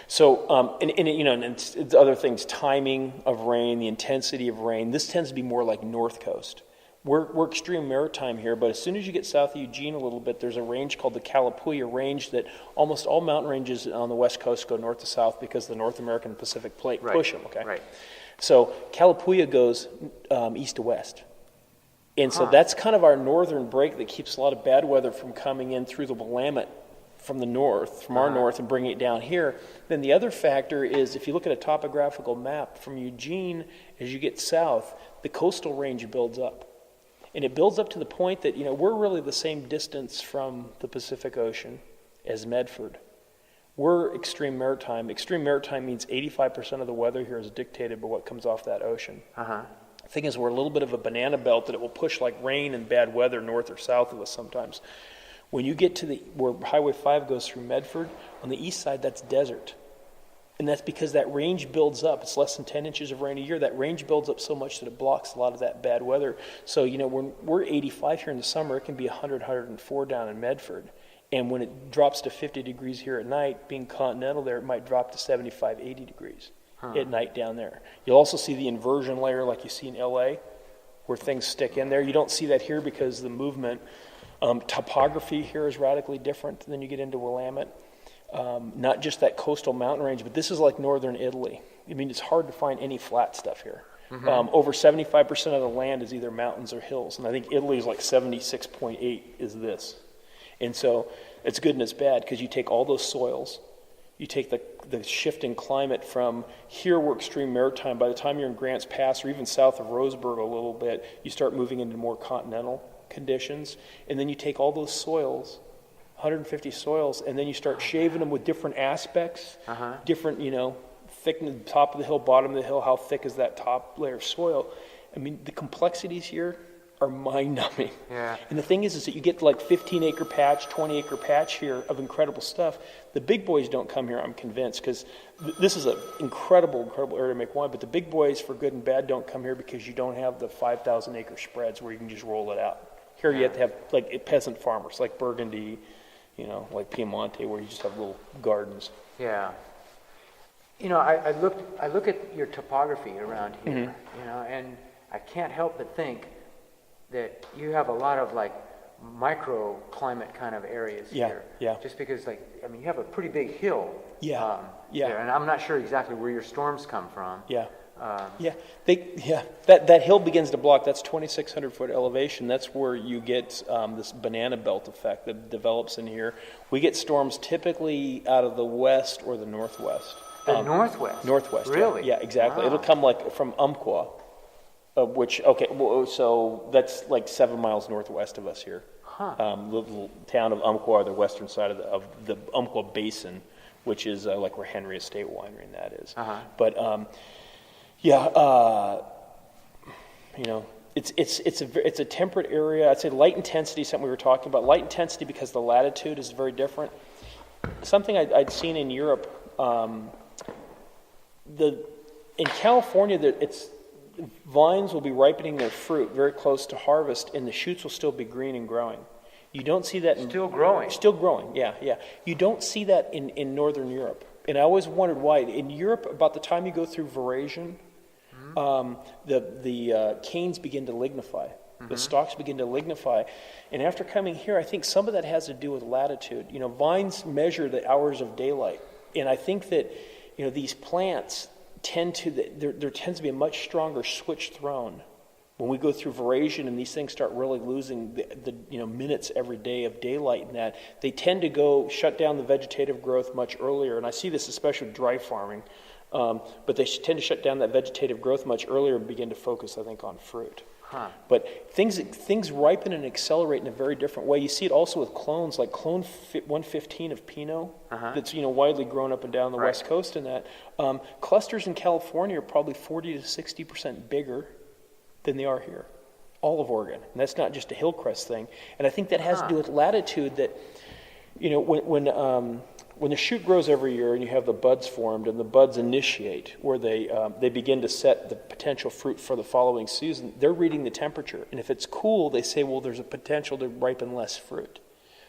So, and it's other things, timing of rain, the intensity of rain. This tends to be more like North Coast. We're extreme maritime here, but as soon as you get south of Eugene a little bit, there's a range called the Calapooya Range that almost all mountain ranges on the West Coast go north to south because the North American Pacific Plate push them, okay? Right. So Calapooya goes east to west. And so that's kind of our northern break that keeps a lot of bad weather from coming in through the Willamette from the north, from our north, and bringing it down here. Then the other factor is if you look at a topographical map from Eugene, as you get south, the coastal range builds up. And it builds up to the point that, we're really the same distance from the Pacific Ocean as Medford. We're extreme maritime. Extreme maritime means 85% of the weather here is dictated by what comes off that ocean. The thing is, we're a little bit of a banana belt that it will push like rain and bad weather north or south of us sometimes. When you get to where Highway 5 goes through Medford, on the east side, that's desert. And that's because that range builds up. It's less than 10 inches of rain a year. That range builds up so much that it blocks a lot of that bad weather. So, when we're 85 here in the summer, it can be 100, 104 down in Medford. And when it drops to 50 degrees here at night, being continental there, it might drop to 75, 80 degrees at night down there. You'll also see the inversion layer like you see in LA, where things stick in there. You don't see that here because the movement, topography here is radically different than you get into Willamette. Not just that coastal mountain range, but this is like northern Italy. I mean, it's hard to find any flat stuff here. Over 75% of the land is either mountains or hills, and I think Italy is like 76.8 is this. And so it's good and it's bad because you take all those soils, you take the shift in climate from here we're extreme maritime. By the time you're in Grants Pass or even south of Roseburg a little bit, you start moving into more continental conditions, and then you take all those soils, 150 soils, and then you start shaving them with different aspects, different, thickness, top of the hill, bottom of the hill, how thick is that top layer of soil. I mean, the complexities here are mind-numbing. Yeah. And the thing is that you get like 15-acre patch, 20-acre patch here of incredible stuff. The big boys don't come here, I'm convinced, because this is an incredible area to make wine, but the big boys, for good and bad, don't come here because you don't have the 5,000-acre spreads where you can just roll it out. Here you have to have like peasant farmers, like Burgundy, like Piemonte, where you just have little gardens. Yeah. I look at your topography around here, and I can't help but think that you have a lot of like microclimate kind of areas here. Yeah. Just because you have a pretty big hill. Yeah. There, and I'm not sure exactly where your storms come from. Yeah. That hill begins to block. That's 2,600 foot elevation. That's where you get this banana belt effect that develops in here. We get storms typically out of the west or the northwest. The northwest? Northwest. Really? Yeah, exactly. Wow. It'll come like from Umpqua, so that's like 7 miles northwest of us here. The little town of Umpqua, the western side of the Umpqua Basin, which is like where Henry Estate Winery and that is. But it's a temperate area. I'd say light intensity, something we were talking about. Light intensity because the latitude is very different. Something I'd seen in Europe, in California, vines will be ripening their fruit very close to harvest, and the shoots will still be green and growing. You don't see that Still growing. Still growing, yeah. You don't see that in Northern Europe. And I always wondered why. In Europe, about the time you go through veraison, the canes begin to lignify. The stalks begin to lignify. And after coming here, I think some of that has to do with latitude. Vines measure the hours of daylight. And I think that, these plants there tends to be a much stronger switch thrown when we go through veraison and these things start really losing the minutes every day of daylight and that. They tend to shut down the vegetative growth much earlier. And I see this especially with dry farming. But they tend to shut down that vegetative growth much earlier and begin to focus, I think, on fruit. But things ripen and accelerate in a very different way. You see it also with clones, like clone 115 of Pinot, that's widely grown up and down the West Coast. And that clusters in California are probably 40 to 60% bigger than they are here, all of Oregon. And that's not just a Hillcrest thing. And I think that has to do with latitude. That when the shoot grows every year and you have the buds formed and the buds initiate where they begin to set the potential fruit for the following season, they're reading the temperature. And if it's cool, they say, well, there's a potential to ripen less fruit.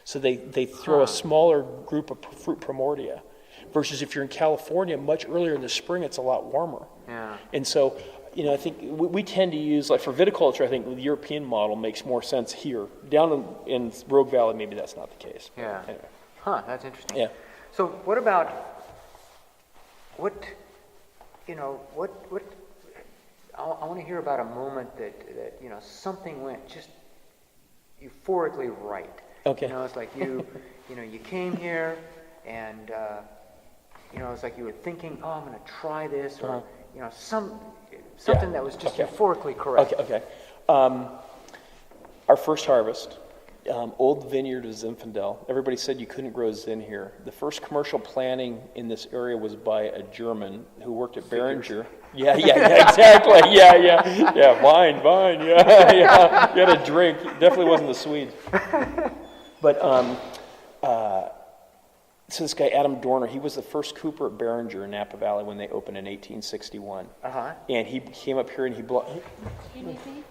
So they throw a smaller group of fruit primordia. Versus if you're in California, much earlier in the spring, it's a lot warmer. Yeah. And so, I think we tend to use, like for viticulture, I think the European model makes more sense here. Down in Rogue Valley, maybe that's not the case. Yeah. Anyway. That's interesting. Yeah. So what about I want to hear about a moment that something went just euphorically right. Okay. It's like you came here and it's like you were thinking, I'm going to try this, or something that was just euphorically correct. Okay. Our first harvest. Old vineyard of Zinfandel. Everybody said you couldn't grow Zin here. The first commercial planting in this area was by a German who worked at Beringer. Yeah, exactly. Yeah, vine, yeah. You had a drink. Definitely wasn't the Swedes. But, so this guy, Adam Dorner, he was the first cooper at Beringer in Napa Valley when they opened in 1861. And he came up here and he brought... You need me?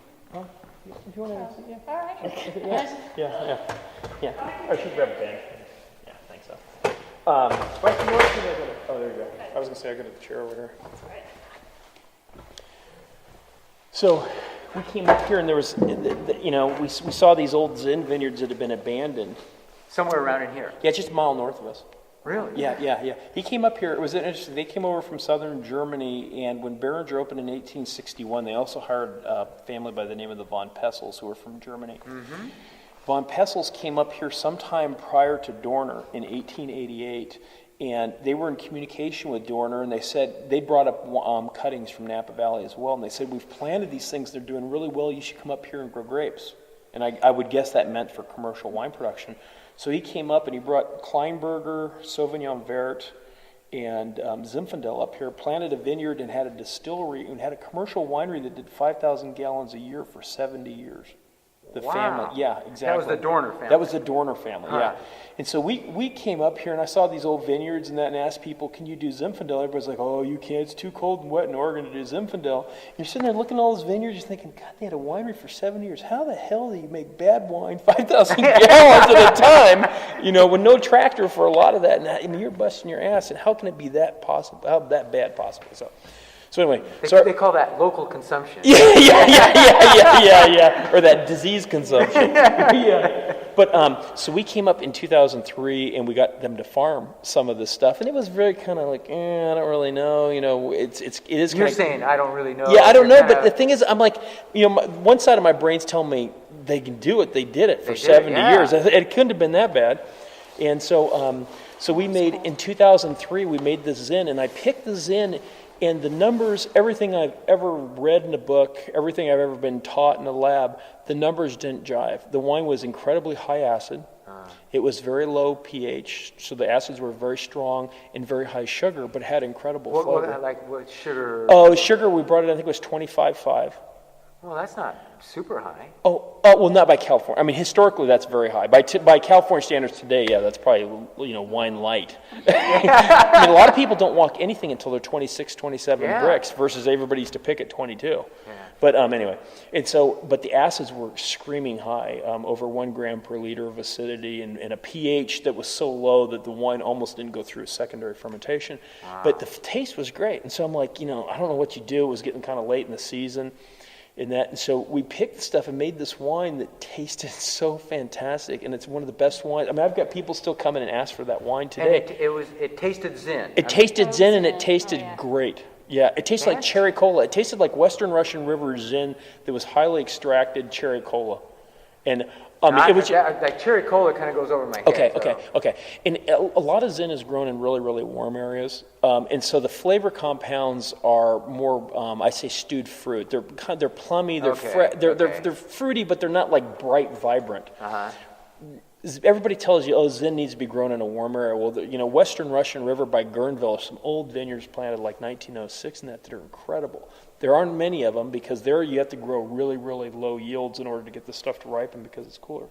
If you want to, yeah. All right. Yeah. I should grab a band. Yeah, I think so. There you go. I was going to say I got a chair over here. That's right. So we came up here and there was, we saw these old Zin vineyards that had been abandoned. Somewhere around in here. Yeah, just a mile north of us. Really? Yeah. He came up here. It was interesting. They came over from southern Germany, and when Beringer opened in 1861, they also hired a family by the name of the von Pessels, who were from Germany. Mm-hmm. Von Pessels came up here sometime prior to Dorner in 1888, and they were in communication with Dorner, and they said they brought up cuttings from Napa Valley as well, and they said, we've planted these things. They're doing really well. You should come up here and grow grapes. And I would guess that meant for commercial wine production. So he came up and he brought Kleinberger, Sauvignon Vert, and Zinfandel up here, planted a vineyard and had a distillery and had a commercial winery that did 5,000 gallons a year for 70 years. The family, yeah, exactly. That was the Dorner family. That was the Dorner family, yeah. And so we came up here and I saw these old vineyards and asked people, can you do Zinfandel? Everybody's like, oh, you can't. It's too cold and wet in Oregon to do Zinfandel. And you're sitting there looking at all those vineyards, you're thinking, God, they had a winery for 7 years. How the hell do you make bad wine 5,000 gallons at a time? With no tractor for a lot of that. And you're busting your ass. And how can it be that possible? How that bad possible? So anyway, they call that local consumption. Yeah. Or that disease consumption. Yeah. But so we came up in 2003 and we got them to farm some of this stuff, and it was very kind of like, I don't really know. It is. You're saying I don't really know. Yeah, I don't know. But the thing is, I'm like, one side of my brain's telling me they can do it. They did it for 70 years. It couldn't have been that bad. And so we made in 2003 we made the Zin, and I picked the Zin. And the numbers, everything I've ever read in a book, everything I've ever been taught in a lab, the numbers didn't jive. The wine was incredibly high acid. It was very low pH, so the acids were very strong, and very high sugar, but had incredible flavor. What sugar? Oh, sugar, we brought it, I think it was 25.5. Well, that's not super high. Oh, well, not by California. I mean, historically, that's very high. By California standards today, yeah, that's probably, wine light. I mean, a lot of people don't walk anything until they're 26, 27 bricks versus everybody used to pick at 22. Yeah. But anyway, but the acids were screaming high, over 1 gram per liter of acidity and a pH that was so low that the wine almost didn't go through a secondary fermentation. Wow. But the taste was great. And so I'm like, I don't know what you do. It was getting kind of late in the season. And so we picked stuff and made this wine that tasted so fantastic, and it's one of the best wines. I mean, I've got people still coming and ask for that wine today. And it tasted zen. It tasted zen, and it tasted great. Yeah, it tasted like cherry cola. It tasted like Western Russian River Zin that was highly extracted cherry cola. And it was like cherry cola kind of goes over my head. Okay. And a lot of Zin is grown in really, really warm areas, and so the flavor compounds are more, I say, stewed fruit. They're plummy. They're they're fruity, but they're not like bright, vibrant. Uh-huh. Everybody tells you, Zin needs to be grown in a warm area. Well, Western Russian River by Guerneville, some old vineyards planted like 1906 and that are incredible. There aren't many of them because there you have to grow really, really low yields in order to get the stuff to ripen because it's cooler.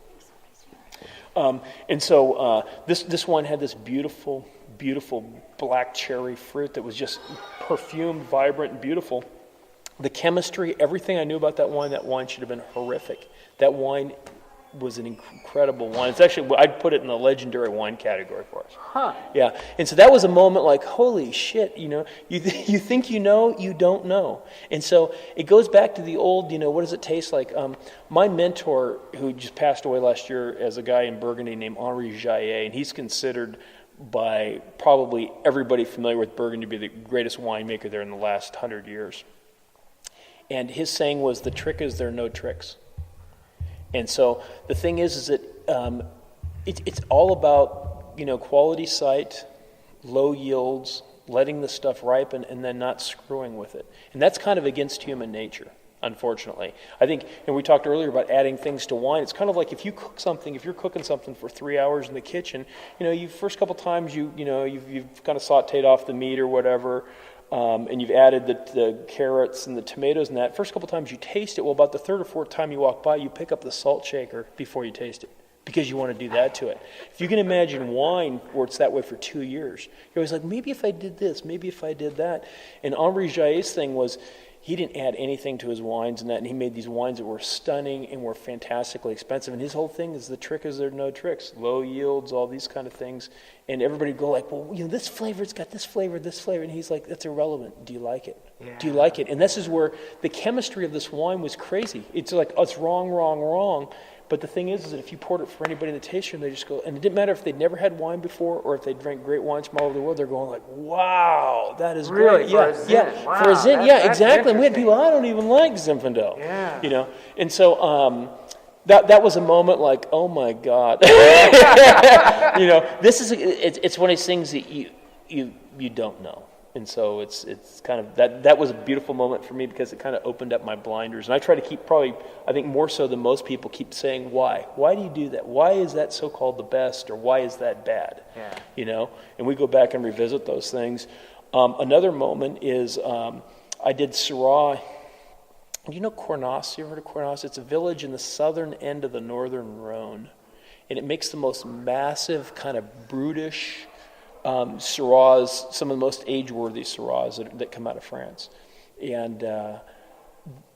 And so this wine had this beautiful, beautiful black cherry fruit that was just perfumed, vibrant, and beautiful. The chemistry, everything I knew about that wine should have been horrific. That wine was an incredible wine. It's actually, I'd put it in the legendary wine category for us. Huh. Yeah. And so that was a moment like, holy shit, you think you know, you don't know. And so it goes back to the old, what does it taste like? My mentor, who just passed away last year, as a guy in Burgundy named Henri Jaillet, and he's considered by probably everybody familiar with Burgundy to be the greatest winemaker there in the last 100 years. And his saying was, the trick is there are no tricks. And so the thing is that it's all about, quality site, low yields, letting the stuff ripen, and then not screwing with it. And that's kind of against human nature, unfortunately. I think, and we talked earlier about adding things to wine. It's kind of like if you're cooking something for 3 hours in the kitchen, you first couple times you've kind of sauteed off the meat or whatever, and you've added the carrots and the tomatoes and that. First couple times you taste it. Well, about the third or fourth time you walk by, you pick up the salt shaker before you taste it because you want to do that to it. If you can imagine wine where it's that way for 2 years, you're always like, maybe if I did this, maybe if I did that. And Henri Jaillet's thing was he didn't add anything to his wines and that, and he made these wines that were stunning and were fantastically expensive. And his whole thing is the trick is there are no tricks, low yields, all these kind of things. And everybody would go like, well, this flavor, it's got this flavor, and he's like, that's irrelevant. Do you like it? Yeah. Do you like it? And this is where the chemistry of this wine was crazy. It's like, it's wrong. But the thing is that if you poured it for anybody in the tasting room, they just go, and it didn't matter if they'd never had wine before or if they drank great wines from all over the world, they're going like, wow, that is really great. Wow, for a Zin, exactly. And we had people, I don't even like Zinfandel. Yeah. And so that was a moment like, oh my God. This is it's one of these things that you don't know. And so it's kind of that was a beautiful moment for me because it kind of opened up my blinders. And I try to keep probably, I think more so than most people, keep saying why. Why do you do that? Why is that so-called the best, or why is that bad? Yeah. And we go back and revisit those things. Another moment is I did Syrah. Do you know Cornas? You ever heard of Cornas? It's a village in the southern end of the northern Rhone. And it makes the most massive, kind of brutish Syrahs, some of the most age-worthy Syrahs that come out of France. And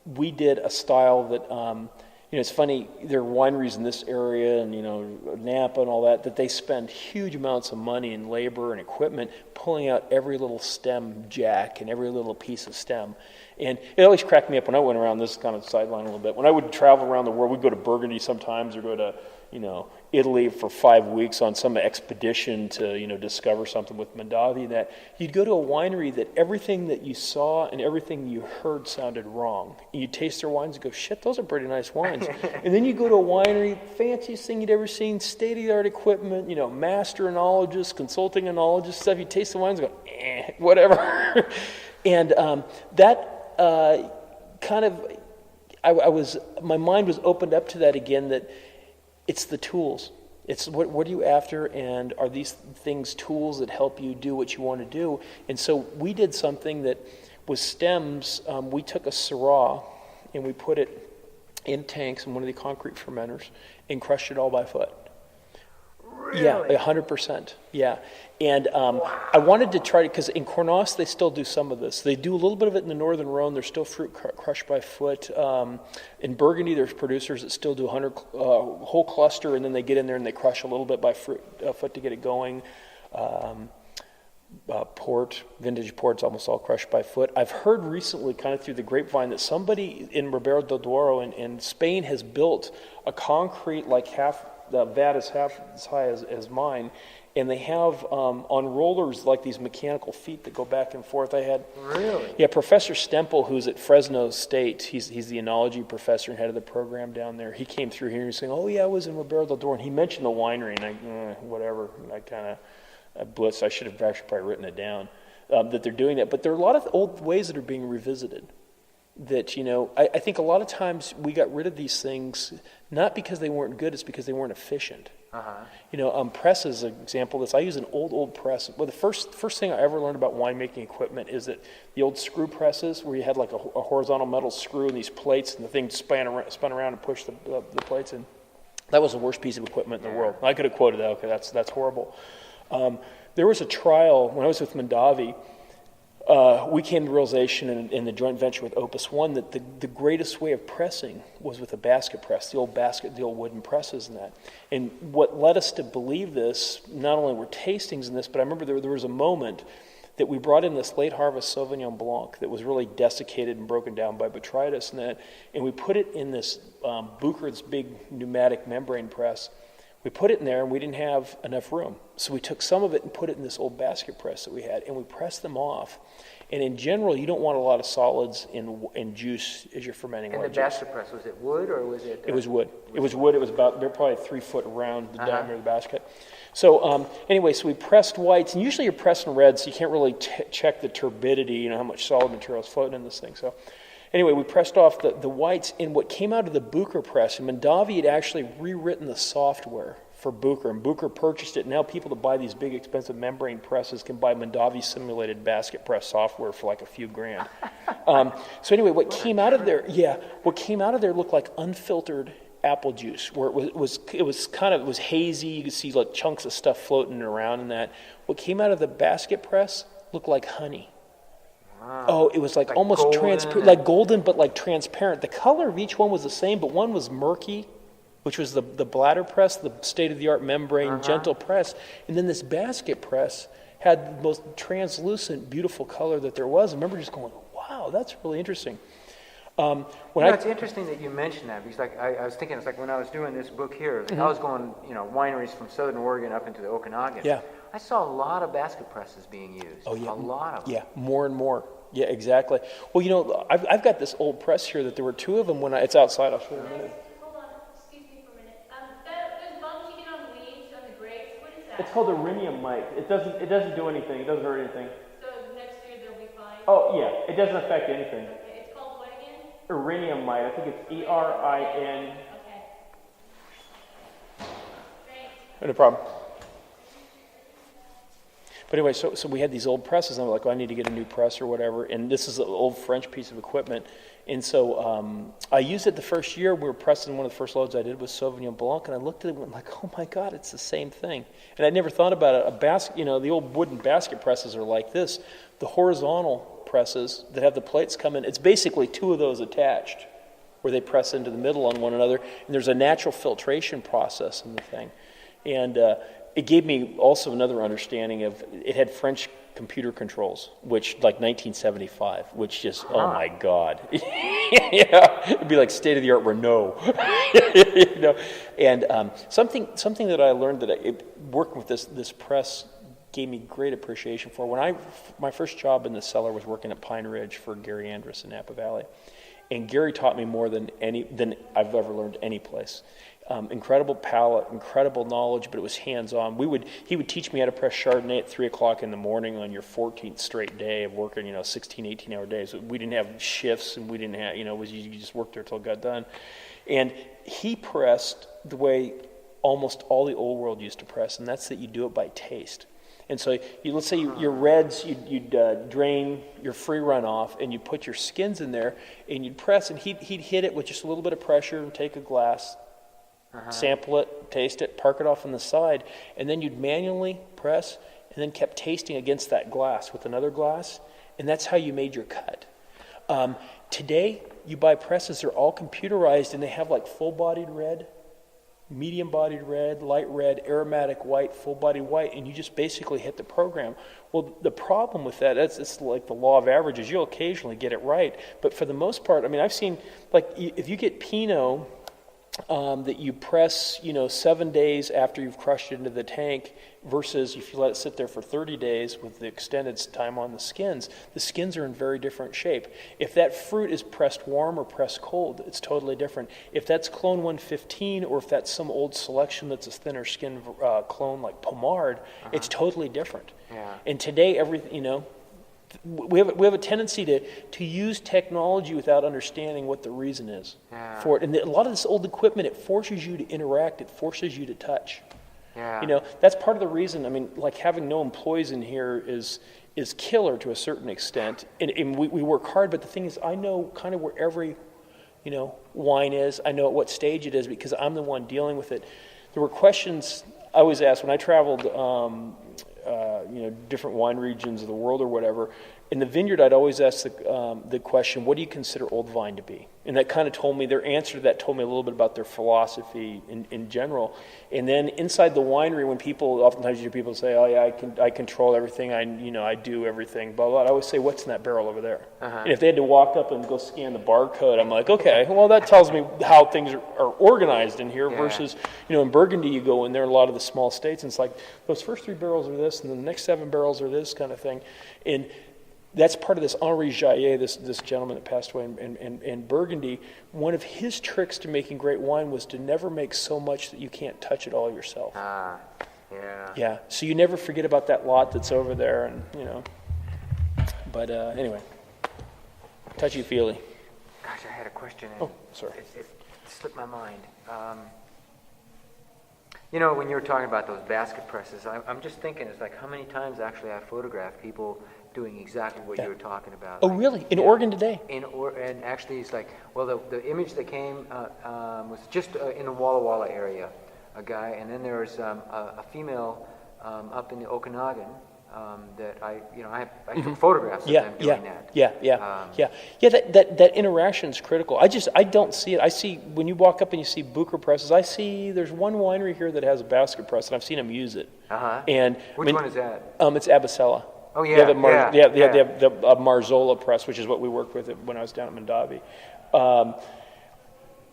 we did a style that, it's funny, there are wineries in this area and, Napa and all that they spend huge amounts of money and labor and equipment pulling out every little stem jack and every little piece of stem. And it always cracked me up when I went around, this kind of sideline a little bit. When I would travel around the world, we'd go to Burgundy sometimes or go to, Italy for 5 weeks on some expedition to, discover something with Mondavi, that you'd go to a winery that everything that you saw and everything you heard sounded wrong. And you'd taste their wines and go, shit, those are pretty nice wines. And then you go to a winery, fanciest thing you'd ever seen, state-of-the-art equipment, master enologists, consulting enologists, stuff. You taste the wines and go, whatever. And that kind of, my mind was opened up to that again, that it's the tools. It's what are you after, and are these things tools that help you do what you want to do? And so we did something that was stems. We took a Syrah, and we put it in tanks in one of the concrete fermenters and crushed it all by foot. Really? Yeah, 100%. Yeah. And I wanted to try to, because in Cornas they still do some of this. They do a little bit of it in the Northern Rhone. There's still fruit crushed by foot. In Burgundy, there's producers that still do whole cluster, and then they get in there and they crush a little bit by foot to get it going. Vintage port's almost all crushed by foot. I've heard recently, kind of through the grapevine, that somebody in Ribera del Duero in Spain has built a concrete, like the vat is half as high as mine, and they have on rollers like these mechanical feet that go back and forth. Really? Yeah, Professor Stempel, who's at Fresno State, he's the enology professor and head of the program down there. He came through here and he was saying, "Oh yeah, I was in Ribera del Duero," and he mentioned the winery, and whatever. And I kind of blitzed. I should have actually probably written it down that they're doing that. But there are a lot of old ways that are being revisited. That, I think a lot of times we got rid of these things not because they weren't good, it's because they weren't efficient. Press is an example of this. I use an old press. Well, the first thing I ever learned about winemaking equipment is that the old screw presses, where you had like a horizontal metal screw and these plates, and the thing spun around and pushed the plates in. That was the worst piece of equipment in the world. I could have quoted that. Okay, that's horrible. There was a trial when I was with Mondavi. We came to the realization in the joint venture with Opus One that the greatest way of pressing was with a basket press, the old wooden presses and that. And what led us to believe this, not only were tastings in this, but I remember there was a moment that we brought in this late harvest Sauvignon Blanc that was really desiccated and broken down by botrytis and we put it in this Bucher's big pneumatic membrane press. We put it in there and we didn't have enough room. So we took some of it and put it in this old basket press that we had, and we pressed them off. And in general, you don't want a lot of solids in juice as you're fermenting. And the basket press, was it wood or was it? It was wood. It was wood. It was about, they're probably 3 foot around the diameter of the basket. So anyway, so we pressed whites, and usually you're pressing reds, so you can't really check the turbidity, how much solid material is floating in this thing. So anyway, we pressed off the whites, and what came out of the Bucher press, and Mondavi had actually rewritten the software for Bucher, and Bucher purchased it. Now people that buy these big expensive membrane presses can buy Mondavi simulated basket press software for like a few grand. So anyway, what came out of there looked like unfiltered apple juice, where it was hazy. You could see like chunks of stuff floating around in that. What came out of the basket press looked like honey. Wow. Oh, it was like almost transparent, like golden, but like transparent. The color of each one was the same, but one was murky, which was the bladder press, the state-of-the-art membrane, gentle press. And then this basket press had the most translucent, beautiful color that there was. I remember just going, wow, that's really interesting. It's interesting that you mentioned that, because I was thinking, it's like when I was doing this book here, I was going, wineries from Southern Oregon up into the Okanagan. Yeah. I saw a lot of basket presses being used. Oh, yeah. A lot of them. Yeah, more and more. Yeah, exactly. Well, I've got this old press here that there were 2 of them it's outside. I'll show you in a minute. It's called Iridium mite. It doesn't do anything. It doesn't hurt anything. So next year they'll be fine? Oh, yeah. It doesn't affect anything. Okay. It's called what again? Iridium mite. I think it's ERIN. Okay. Great. No problem. But anyway, so we had these old presses, and I'm like, I need to get a new press or whatever. And this is an old French piece of equipment. And so I used it the first year. We were pressing, one of the first loads I did was Sauvignon Blanc, and I looked at it and went like, oh my God, it's the same thing. And I never thought about it. A basket, the old wooden basket presses are like this. The horizontal presses that have the plates come in, it's basically 2 of those attached, where they press into the middle on one another. And there's a natural filtration process in the thing. And it gave me also another understanding of, it had French computer controls, which like 1975, which just, oh my God. It'd be like state-of-the-art Renault. And something that I learned working with this press gave me great appreciation for. My first job in the cellar was working at Pine Ridge for Gary Andrus in Napa Valley. And Gary taught me more than I've ever learned any place. Incredible palate, incredible knowledge, but it was hands-on. He would teach me how to press Chardonnay at 3 o'clock in the morning on your 14th straight day of working, 16, 18-hour days. We didn't have shifts, and we didn't have, you just worked there till it got done. And he pressed the way almost all the old world used to press, and that's that you do it by taste. And so let's say your reds, you'd drain your free runoff, and you'd put your skins in there, and you'd press, and he'd hit it with just a little bit of pressure and take a glass, sample it, taste it, park it off on the side, and then you'd manually press, and then kept tasting against that glass with another glass, and that's how you made your cut. Today, you buy presses, they're all computerized, and they have like full-bodied red, medium-bodied red, light red, aromatic white, full-bodied white, and you just basically hit the program. Well, the problem with that, it's like the law of averages. You'll occasionally get it right, but for the most part, I mean, I've seen, like, if you get Pinot that you press, 7 days after you've crushed it into the tank, versus if you let it sit there for 30 days with the extended time on the skins are in very different shape. If that fruit is pressed warm or pressed cold, it's totally different. If that's Clone 115 or if that's some old selection that's a thinner skin clone like Pomard, it's totally different. Yeah. And today, everything, we have a tendency to use technology without understanding what the reason is for it. And a lot of this old equipment, it forces you to interact, it forces you to touch. Yeah. That's part of the reason. I mean, like having no employees in here is killer to a certain extent. And we work hard, but the thing is, I know kind of where every, wine is. I know at what stage it is because I'm the one dealing with it. There were questions I always asked when I traveled, different wine regions of the world or whatever. In the vineyard, I'd always ask the question, what do you consider old vine to be? And that kind of told me, their answer to that told me a little bit about their philosophy in general. And then inside the winery, when oftentimes you hear people say, oh yeah, I control everything, I do everything, blah, blah. I always say, what's in that barrel over there? And if they had to walk up and go scan the barcode, I'm like, okay, well that tells me how things are organized in here versus, in Burgundy you go in there, a lot of the small states, and it's like, those first 3 barrels are this, and then the next 7 barrels are this kind of thing. And that's part of this Henri Jaillet, this gentleman that passed away in Burgundy. One of his tricks to making great wine was to never make so much that you can't touch it all yourself. Yeah. So you never forget about that lot that's over there, and But anyway, touchy-feely. Gosh, I had a question. Oh, sorry. It slipped my mind. When you were talking about those basket presses, I'm just thinking, it's like how many times actually I photographed people doing exactly what you were talking about. Oh, really? In Oregon today? And actually, it's like, well, the image that came was just in the Walla Walla area, a guy, and then there was a female up in the Okanagan that I took photographs of them doing that. That interaction's critical. I don't see it. I see when you walk up and you see Bucher presses. I see there's one winery here that has a basket press, and I've seen them use it. And which one is that? It's Abasella. Oh yeah, they have the Marzola press, which is what we worked with when I was down at Mondavi.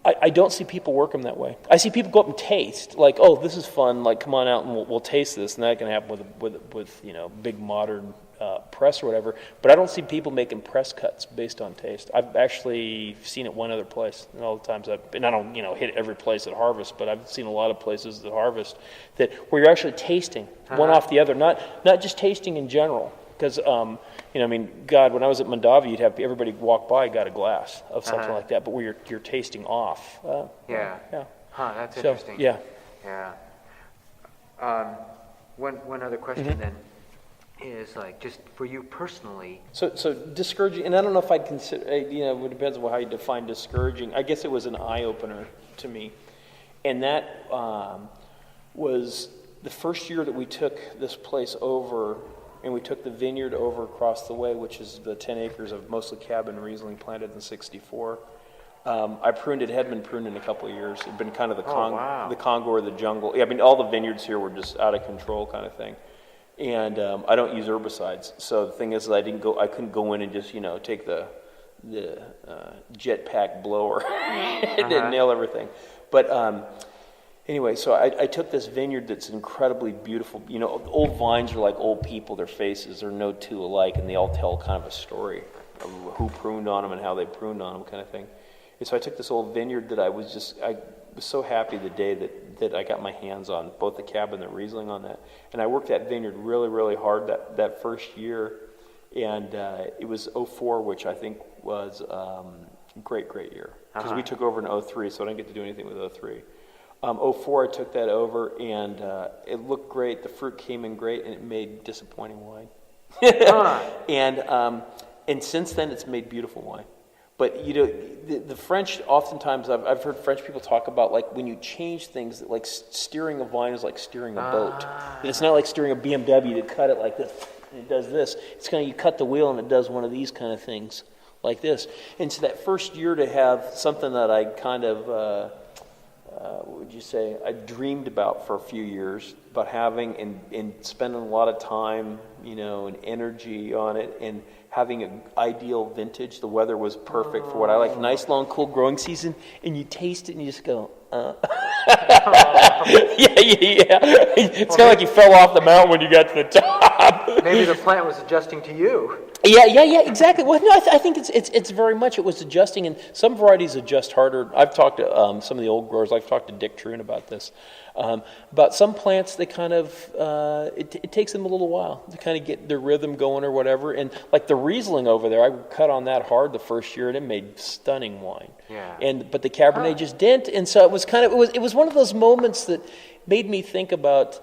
I don't see people work them that way. I see people go up and taste, like, oh, this is fun, like, come on out and we'll taste this, and that can happen with big modern press or whatever. But I don't see people making press cuts based on taste. I've actually seen it one other place, and all the times and I don't hit every place at Harvest, but I've seen a lot of places at Harvest where you're actually tasting one off the other, not just tasting in general. Because, God, when I was at Mondavi, you'd have everybody walk by, got a glass of something like that, but where you're tasting off. That's interesting. Yeah. One other question then is, like, just for you personally. So discouraging, and I don't know if I'd consider, it depends on how you define discouraging. I guess it was an eye-opener to me. And that was the first year that we took this place over. And we took the vineyard over across the way, which is the 10 acres of mostly Cabernet Riesling planted in '64. I pruned it, hadn't been pruned in a couple of years. It had been kind of the Congo or the jungle. I mean, all the vineyards here were just out of control kind of thing. And I don't use herbicides. So the thing is, I couldn't go in and just, take the jetpack blower and nail everything. But anyway, so I took this vineyard that's incredibly beautiful. Old vines are like old people. Their faces are no two alike, and they all tell kind of a story of who pruned on them and how they pruned on them kind of thing. And so I took this old vineyard that I was so happy the day that I got my hands on both the Cab and the Riesling on that. And I worked that vineyard really, really hard that first year. And it was 04, which I think was a great year. Because we took over in 03, so I didn't get to do anything with 03. '04 I took that over, and it looked great. The fruit came in great, and it made disappointing wine. And since then, it's made beautiful wine. But the French, oftentimes I've heard French people talk about, like, when you change things, like steering a vine is like steering a boat. And it's not like steering a BMW to cut it like this and it does this. It's kind of, you cut the wheel and it does one of these kind of things like this. And so that first year to have something that I kind of what would you say, I dreamed about for a few years, about having and spending a lot of time, and energy on it, and having an ideal vintage. The weather was perfect for what I like. Nice, long, cool growing season, and you taste it and you just go, yeah. It's kind of like you fell off the mountain when you got to the top. Maybe the plant was adjusting to you. Yeah, exactly. Well, no, I think it's very much, it was adjusting, and some varieties adjust harder. I've talked to some of the old growers. I've talked to Dick Troon about this. About some plants, they kind of, it takes them a little while to kind of get their rhythm going or whatever. And like the Riesling over there, I cut on that hard the first year, and it made stunning wine. Yeah. But the Cabernet just didn't, and so it was kind of, it was one of those moments that made me think about.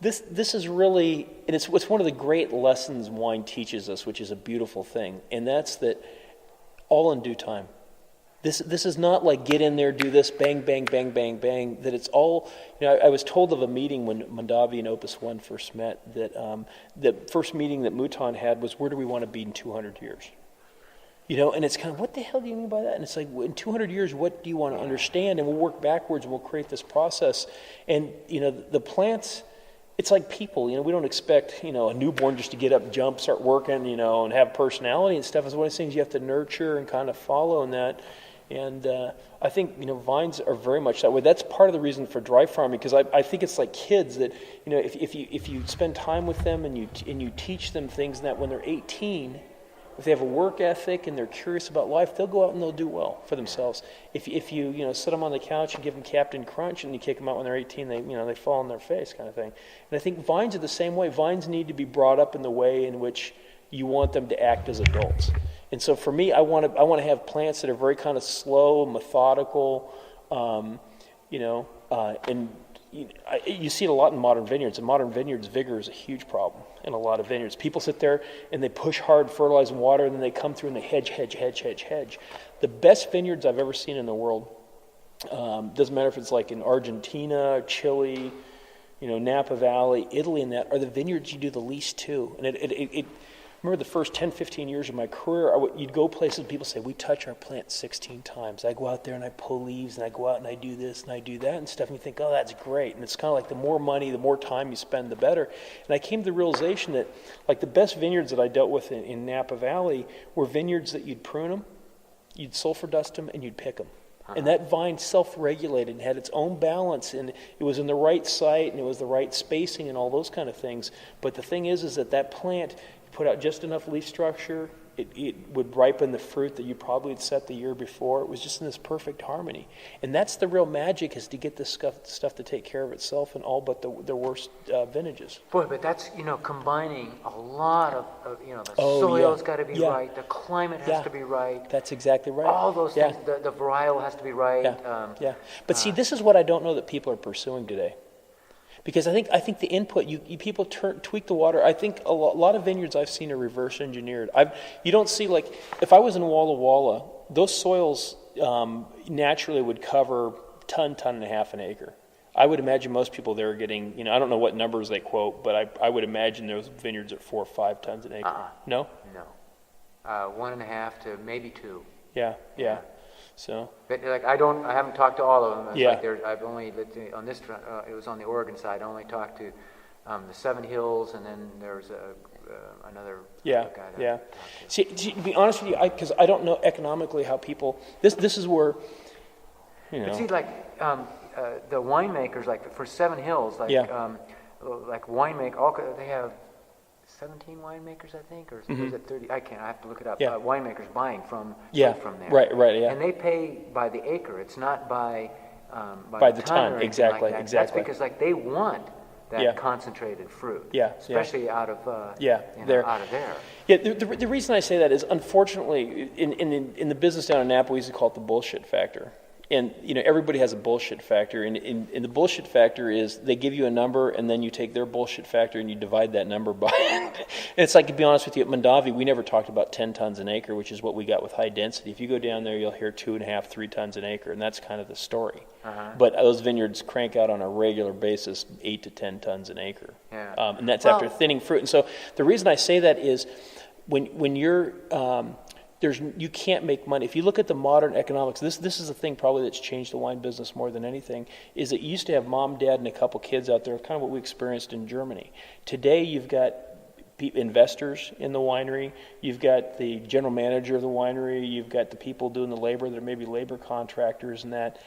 This is really, and it's one of the great lessons wine teaches us, which is a beautiful thing, and that's that all in due time. This is not like get in there, do this, bang, bang, bang, bang, bang. That it's all. I was told of a meeting when Mondavi and Opus One first met, that the first meeting that Mouton had was, where do we want to be in 200 years? And it's kind of, what the hell do you mean by that? And it's like, in 200 years, what do you want to understand? And we'll work backwards and we'll create this process. And the plants. It's like people, we don't expect, a newborn just to get up, jump, start working, and have personality and stuff. It's one of those things you have to nurture and kind of follow in that. And I think, vines are very much that way. That's part of the reason for dry farming, because I think it's like kids that, if you spend time with them and you teach them things that when they're 18, if they have a work ethic and they're curious about life, they'll go out and they'll do well for themselves. If you sit them on the couch and give them Captain Crunch and you kick them out when they're 18, they fall on their face kind of thing. And I think vines are the same way. Vines need to be brought up in the way in which you want them to act as adults. And so for me, I want to have plants that are very kind of slow, methodical, and you see it a lot in modern vineyards. In modern vineyards, vigor is a huge problem in a lot of vineyards. People sit there and they push hard, fertilize and water, and then they come through and they hedge. The best vineyards I've ever seen in the world, doesn't matter if it's like in Argentina, Chile, Napa Valley, Italy, and that, are the vineyards you do the least to. And it remember the first 10, 15 years of my career, you'd go places and people say, we touch our plant 16 times. I go out there and I pull leaves and I go out and I do this and I do that and stuff. And you think, oh, that's great. And it's kind of like the more money, the more time you spend, the better. And I came to the realization that like the best vineyards that I dealt with in Napa Valley were vineyards that you'd prune them, you'd sulfur dust them, and you'd pick them. And that vine self-regulated and had its own balance, and it was in the right site, and it was the right spacing and all those kind of things. But the thing is that plant, you put out just enough leaf structure, it would ripen the fruit that you probably had set the year before. It was just in this perfect harmony. And that's the real magic, is to get this stuff to take care of itself in all but the worst vintages. Boy, but that's, combining a lot of the soil's got to be right, the climate has to be right. That's exactly right. All those things, the varietal has to be right. But see, this is what I don't know that people are pursuing today. Because I think the input, you people tweak the water. I think a lot of vineyards I've seen are reverse engineered. You don't see, like, if I was in Walla Walla, those soils naturally would cover ton and a half an acre. I would imagine most people there are getting, I don't know what numbers they quote, but I would imagine those vineyards are 4 or 5 tons an acre. No? No. 1.5 to maybe 2. Yeah. So, but like I haven't talked to all of them. Yeah. Like I've only on this. It was on the Oregon side. I only talked to the Seven Hills, and then there's another guy. Yeah. See, to be honest with you, because I don't know economically how people. This is where. But see, like the winemakers, like for Seven Hills, like winemaker, they have 17 winemakers, I think, or is it 30? I have to look it up. Winemakers buying from there. Right, yeah. And they pay by the acre. It's not by the ton or exactly, like that. exactly. That's because they want that concentrated fruit. Especially out of out of there. Yeah, the reason I say that is, unfortunately, in the business down in Napa, we used to call it the bullshit factor. And everybody has a bullshit factor, and the bullshit factor is they give you a number, and then you take their bullshit factor and you divide that number by. And it's like, to be honest with you, at Mondavi, we never talked about 10 tons an acre, which is what we got with high density. If you go down there, you'll hear 2.5, 3 tons an acre, and that's kind of the story. But those vineyards crank out on a regular basis 8 to 10 tons an acre, and that's after thinning fruit. And so the reason I say that is when you're you can't make money. If you look at the modern economics, this is a thing probably that's changed the wine business more than anything, is that you used to have mom, dad, and a couple kids out there, kind of what we experienced in Germany. Today you've got investors in the winery, you've got the general manager of the winery, you've got the people doing the labor, that are maybe labor contractors and that.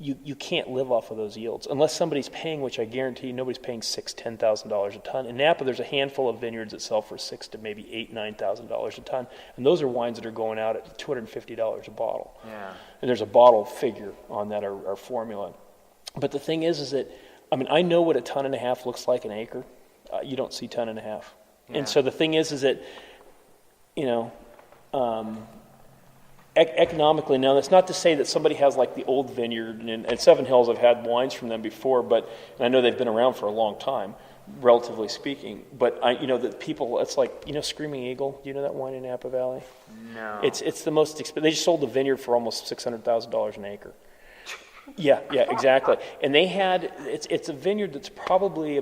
You can't live off of those yields unless somebody's paying, which I guarantee nobody's paying $6,000-$10,000 a ton. In Napa, there's a handful of vineyards that sell for $6,000 to maybe $8,000-$9,000 a ton, and those are wines that are going out at $250 a bottle. Yeah. And there's a bottle figure on that, our formula. But the thing is that I know what a ton and a half looks like an acre. You don't see ton and a half, and so the thing is that economically, now that's not to say that somebody has like the old vineyard, and Seven Hills, I've had wines from them before, and I know they've been around for a long time, relatively speaking, but that people, it's like, Screaming Eagle, do you know that wine in Napa Valley? No. It's the most expensive. They just sold the vineyard for almost $600,000 an acre. Yeah, exactly. And they had, it's a vineyard that's probably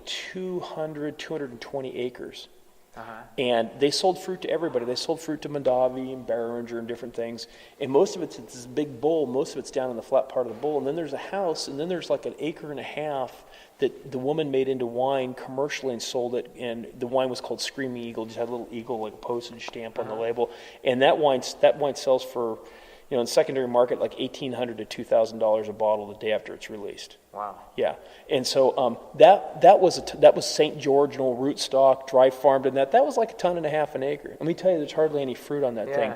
220 acres. And they sold fruit to everybody. They sold fruit to Mondavi and Beringer and different things. And most of it's this big bowl. Most of it's down in the flat part of the bowl. And then there's a house, and then there's like an acre and a half that the woman made into wine commercially and sold it. And the wine was called Screaming Eagle. Just had a little eagle, like a postage stamp on the label. And that wine sells for, in secondary market, like $1,800 to $2,000 a bottle the day after it's released. Wow. Yeah, and so that was St. George, an old rootstock, dry farmed, and that was like a ton and a half an acre. Let me tell you, there's hardly any fruit on that thing.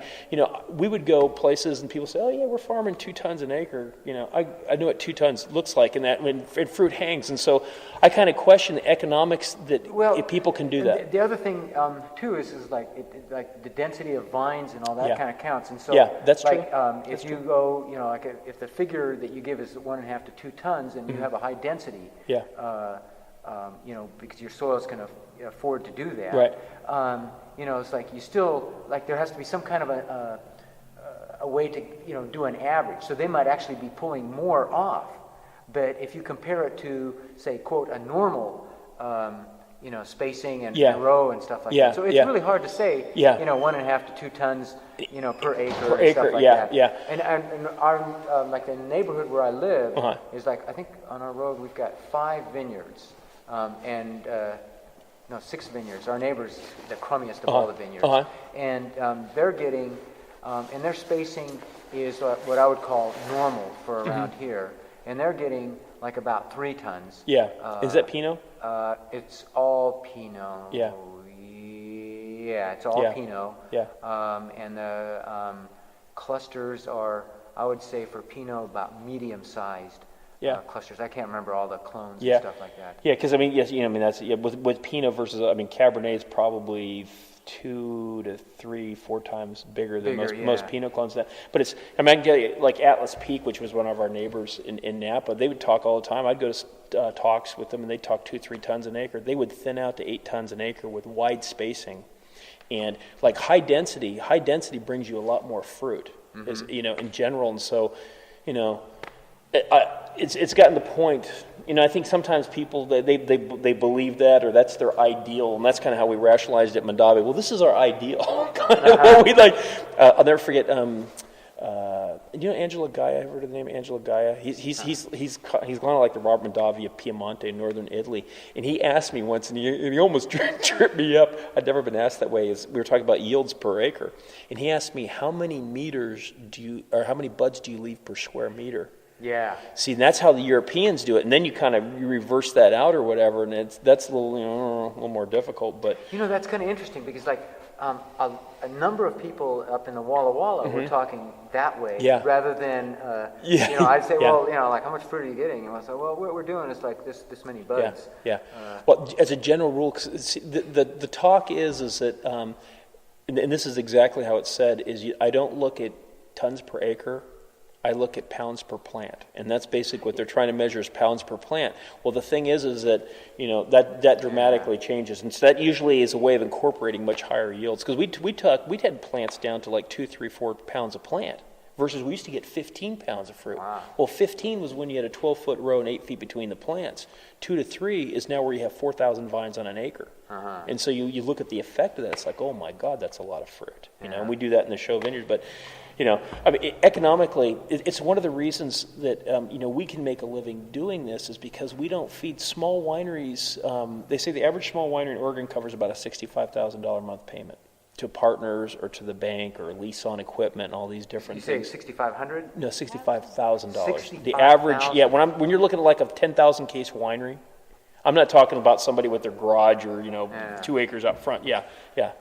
We would go places and people say, "Oh yeah, we're farming 2 tons an acre." I know what 2 tons looks like, and that when fruit hangs, and so I kind of question the economics that if people can do that. The other thing too is like like the density of vines and all that kind of counts, and so that's true. If you go, like if the figure that you give is 1.5 to 2 tons, and you have a high density, because your soils can afford to do that. Right. It's like you still, like there has to be some kind of a way to do an average. So they might actually be pulling more off. But if you compare it to, say, quote, a normal spacing and row and stuff like that. So it's really hard to say, 1.5 to 2 tons, per acre and stuff like that. Yeah. And our, like the neighborhood where I live is like, I think on our road we've got 5 vineyards, 6 vineyards. Our neighbor's the crummiest of all the vineyards. And they're getting, and their spacing is what I would call normal for around here. And they're getting like about 3 tons. Yeah. Is that Pinot? It's all Pinot. Yeah. Yeah, it's all Pinot. Yeah. And the clusters are, I would say, for Pinot about medium-sized clusters. I can't remember all the clones and stuff like that. Yeah, because that's with Pinot versus Cabernet is probably 2 to 3, 4 times bigger than most Pinot clones. But it's, I can get you, like Atlas Peak, which was one of our neighbors in Napa, they would talk all the time. I'd go to talks with them, and they'd talk 2-3 tons an acre. They would thin out to 8 tons an acre with wide spacing. And like high density brings you a lot more fruit, in general. And so, it's gotten the point. I think sometimes people they believe that, or that's their ideal, and that's kind of how we rationalized it at Mondavi. Well, this is our ideal. What we like. I'll never forget. Angelo Gaia? Ever heard of the name Angelo Gaia? He's kind of like the Robert Mondavi of Piemonte, northern Italy. And he asked me once, and he almost tripped me up. I'd never been asked that way. We were talking about yields per acre, and he asked me, how many buds do you leave per square meter? Yeah. See, that's how the Europeans do it, and then you reverse that out or whatever, and that's a little more difficult. But that's kind of interesting because like a number of people up in the Walla Walla were talking that way rather than I'd say, well, like how much fruit are you getting? And I say, well, what we're doing is like this many buds. Yeah. Well, as a general rule, the talk is that, and this is exactly how it's said, is I don't look at tons per acre, I look at pounds per plant, and that's basically what they're trying to measure is pounds per plant. Well, the thing is that that dramatically changes, and so that usually is a way of incorporating much higher yields. Because we had plants down to like 2, 3, 4 pounds a plant, versus we used to get 15 pounds of fruit. Wow. Well, 15 was when you had a 12-foot row and 8 feet between the plants. 2 to 3 is now where you have 4,000 vines on an acre. And so you look at the effect of that. It's like, oh my God, that's a lot of fruit. And we do that in the show vineyards, but. Economically, it's one of the reasons that we can make a living doing this is because we don't feed small wineries. They say the average small winery in Oregon covers about a $65,000 a month payment to partners or to the bank or lease on equipment and all these different things. You say $6,500? No, $65,000. The $65,000? average, when you're looking at like a 10,000 case winery. I'm not talking about somebody with their garage or 2 acres up front. Yeah,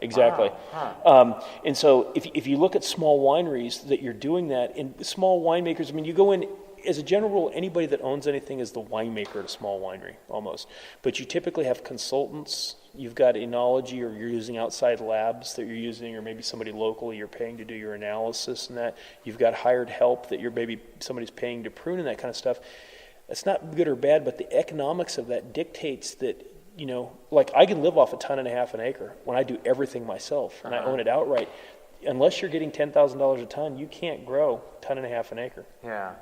exactly. Wow. And so if you look at small wineries that you're doing that, and small winemakers, I mean, you go in as a general rule, anybody that owns anything is the winemaker at a small winery almost. But you typically have consultants. You've got enology, or you're using outside labs that you're using, or maybe somebody locally you're paying to do your analysis and that. You've got hired help that maybe somebody's paying to prune and that kind of stuff. It's not good or bad, but the economics of that dictates that, like I can live off 1.5 tons an acre when I do everything myself and I own it outright. Unless you're getting $10,000 a ton, you can't grow 1.5 tons an acre. Yeah.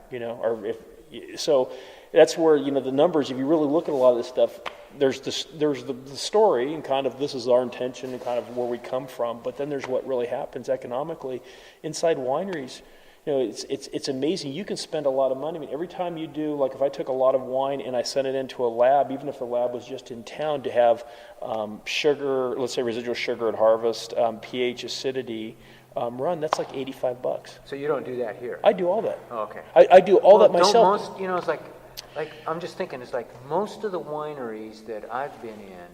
So that's where, the numbers, if you really look at a lot of this stuff, there's the story and kind of this is our intention and kind of where we come from, but then there's what really happens economically inside wineries. It's amazing. You can spend a lot of money. I mean, every time you do, like if I took a lot of wine and I sent it into a lab, even if the lab was just in town, to have sugar, let's say residual sugar at harvest, pH, acidity, run, that's like $85. So you don't do that here? I do all that. Oh, okay. I do all that myself. Most, it's like I'm just thinking, it's like most of the wineries that I've been in,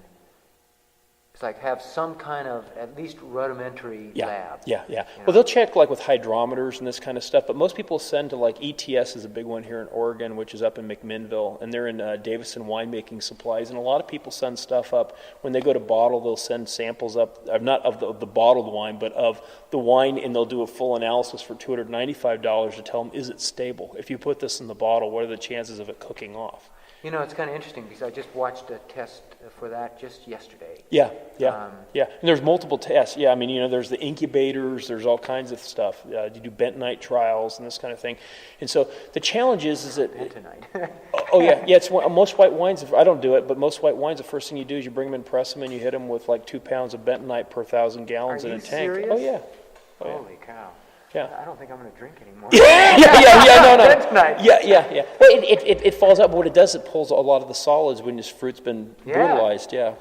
it's like have some kind of at least rudimentary lab. Yeah. Well, they'll check like with hydrometers and this kind of stuff, but most people send to like ETS is a big one here in Oregon, which is up in McMinnville, and they're in Davison Winemaking Supplies, and a lot of people send stuff up. When they go to bottle, they'll send samples up, not of the bottled wine, but of the wine, and they'll do a full analysis for $295 to tell them, is it stable? If you put this in the bottle, what are the chances of it cooking off? It's kind of interesting because I just watched a test for that just yesterday. Yeah. And there's multiple tests. Yeah, I mean, there's the incubators, there's all kinds of stuff. You do bentonite trials and this kind of thing. And so the challenge is that... Bentonite. It's most white wines, I don't do it, but most white wines, the first thing you do is you bring them and press them, and you hit them with like 2 pounds of bentonite per 1,000 gallons in a tank. Serious? Oh, yeah. Holy cow. Yeah. I don't think I'm going to drink anymore. No. Bentonite. Yeah. Well, it falls out, but what it does, it pulls a lot of the solids when this fruit's been brutalized. Yeah.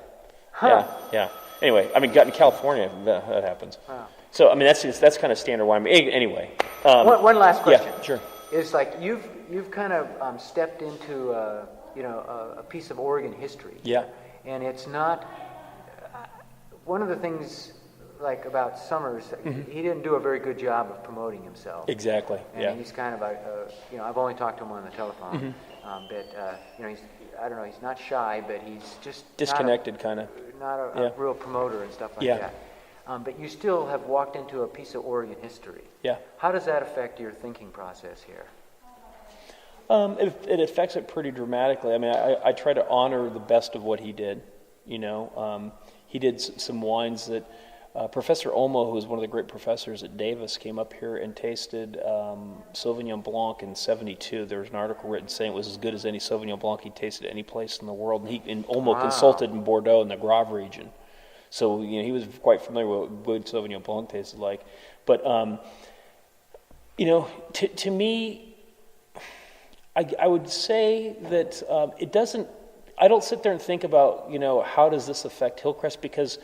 Yeah. Anyway, I mean, in California, that happens. Wow. So, I mean, that's kind of standard wine. Anyway. One last question. Yeah, sure. It's like you've kind of stepped into a piece of Oregon history. Yeah. And it's not one of the things like about Summers. He didn't do a very good job of promoting himself. Exactly. And he's kind of I've only talked to him on the telephone, but he's not shy, but he's just disconnected, kind of. Not a real promoter and stuff like that. But you still have walked into a piece of Oregon history. Yeah. How does that affect your thinking process here? It affects it pretty dramatically. I mean, I try to honor the best of what he did. He did some wines that Professor Olmo, who was one of the great professors at Davis, came up here and tasted Sauvignon Blanc in '72. There was an article written saying it was as good as any Sauvignon Blanc he'd tasted any place in the world. And Olmo consulted in Bordeaux in the Grave region. So, he was quite familiar with what good Sauvignon Blanc tasted like. But, to me, I would say that it doesn't, I don't sit there and think about, how does this affect Hillcrest, because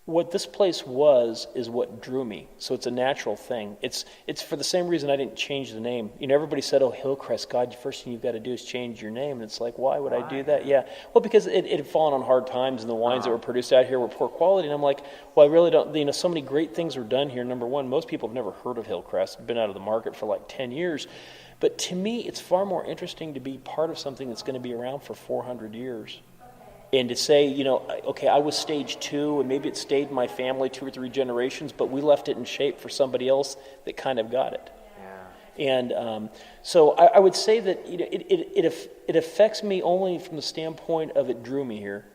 what this place is what drew me. So it's a natural thing. It's for the same reason I didn't change the name. Everybody said, oh, Hillcrest, God, the first thing you've got to do is change your name. And it's like, why would I do that? Yeah. Well, because it had fallen on hard times, and the wines that were produced out here were poor quality. And I'm like, well, I really don't, so many great things were done here. Number one, most people have never heard of Hillcrest, been out of the market for like 10 years. But to me, it's far more interesting to be part of something that's going to be around for 400 years. And to say, okay, I was stage 2, and maybe it stayed in my family 2 or 3 generations, but we left it in shape for somebody else that kind of got it. Yeah. And so I would say that it affects me only from the standpoint of it drew me here.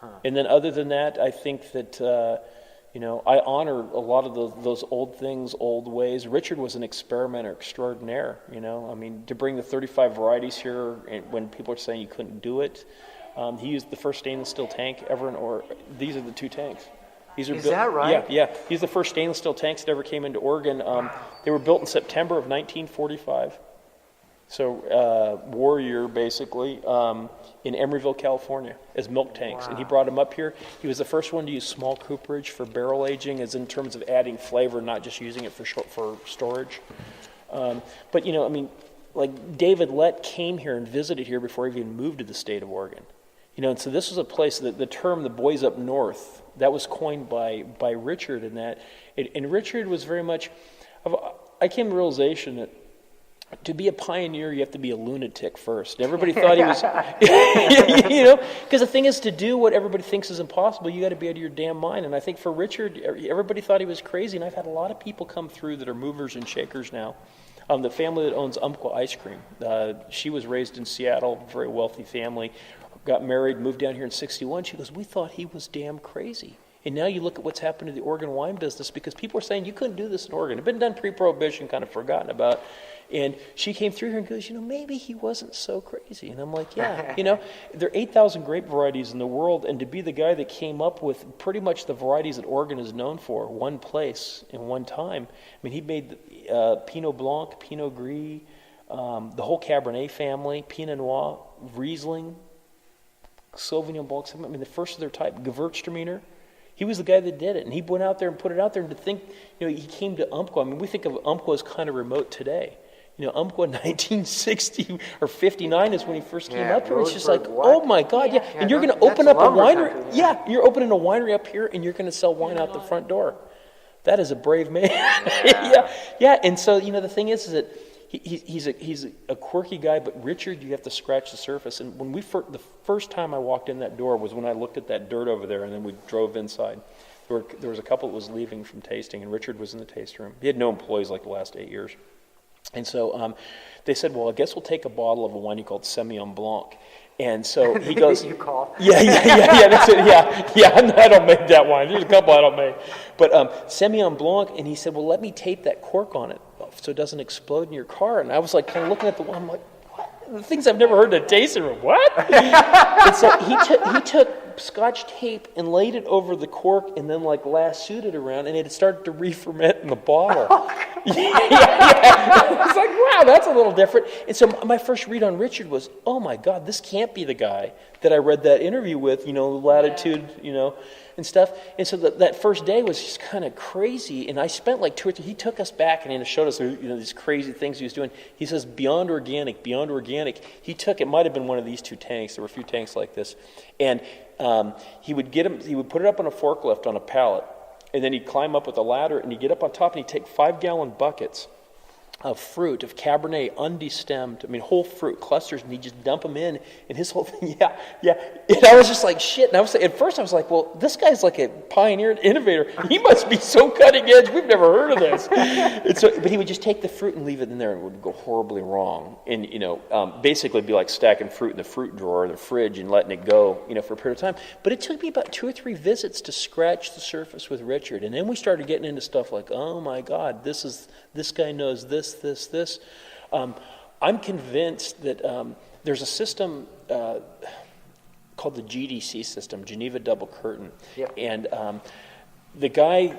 Huh. And then other than that, I think that, I honor a lot of those old things, old ways. Richard was an experimenter extraordinaire, to bring the 35 varieties here and when people are saying you couldn't do it. He used the first stainless steel tank ever these are the 2 tanks. These are Is that right? Yeah. These are the first stainless steel tanks that ever came into Oregon. They were built in September of 1945. So war year, basically, in Emeryville, California, as milk tanks. Wow. And he brought them up here. He was the first one to use small cooperage for barrel aging, as in terms of adding flavor, not just using it for storage. But, like David Lett came here and visited here before he even moved to the state of Oregon. And so this was a place that the term "the boys up north" that was coined by Richard, and Richard was very much. I came to the realization that to be a pioneer, you have to be a lunatic first. Everybody thought he was, because the thing is, to do what everybody thinks is impossible, you got to be out of your damn mind. And I think for Richard, everybody thought he was crazy, and I've had a lot of people come through that are movers and shakers now. The family that owns Umpqua Ice Cream, she was raised in Seattle, very wealthy family, got married, moved down here in 1961. She goes, we thought he was damn crazy. And now you look at what's happened to the Oregon wine business, because people are saying you couldn't do this in Oregon. It had been done pre-prohibition, kind of forgotten about. And she came through here and goes, maybe he wasn't so crazy. And I'm like, yeah, there are 8,000 grape varieties in the world, and to be the guy that came up with pretty much the varieties that Oregon is known for, one place in one time. I mean, he made Pinot Blanc, Pinot Gris, the whole Cabernet family, Pinot Noir, Riesling, Sauvignon Blanc. I mean, the first of their type, Gewürztraminer. He was the guy that did it, and he went out there and put it out there. And to think, he came to Umpqua. I mean, we think of Umpqua as kind of remote today. Umpqua in 1960 or 59 is when he first came up here. It's just like, oh my God, yeah. And you're going to open up a winery. Country, yeah, you're opening a winery up here, and you're going to sell wine out the front door. That is a brave man. Yeah. And so, the thing is that he's a quirky guy, but Richard, you have to scratch the surface. And when the first time I walked in that door was when I looked at that dirt over there, and then we drove inside. There was a couple that was leaving from tasting, and Richard was in the taste room. He had no employees like the last 8 years. And so they said, well, I guess we'll take a bottle of a wine called Semillon Blanc. And so he goes, you call? Yeah, that's it, yeah, I don't make that wine. There's a couple I don't make. But Semillon Blanc, and he said, well, let me tape that cork on it so it doesn't explode in your car. And I was like kind of looking at the wine, I'm like, what? The things I've never heard in a tasting room, what? And so he took Scotch tape and laid it over the cork and then lassoed it around, and it had started to re-ferment in the bottle. Yeah. It's like, wow, that's a little different. And so my first read on Richard was, oh my God, this can't be the guy that I read that interview with, Latitude, and stuff. And so that first day was just kind of crazy. And I spent 2 or 3, he took us back and he showed us, these crazy things he was doing. He says, beyond organic. He took, it might have been one of these 2 tanks. There were a few tanks like this. And he would put it up on a forklift on a pallet. And then he'd climb up with a ladder, and he'd get up on top, and he'd take 5-gallon buckets of fruit, of Cabernet, undestemmed, whole fruit, clusters, and he'd just dump them in, and his whole thing, yeah. And I was just like, shit. And at first I was like, well, this guy's like a pioneer and innovator. He must be so cutting edge. We've never heard of this. And so, but he would just take the fruit and leave it in there, and it would go horribly wrong. And, basically it'd be like stacking fruit in the fruit drawer or the fridge and letting it go, for a period of time. But it took me about 2 or 3 visits to scratch the surface with Richard. And then we started getting into stuff like, oh my God, this guy knows this. I'm convinced that there's a system called the GDC system, Geneva Double Curtain. Yep. And the guy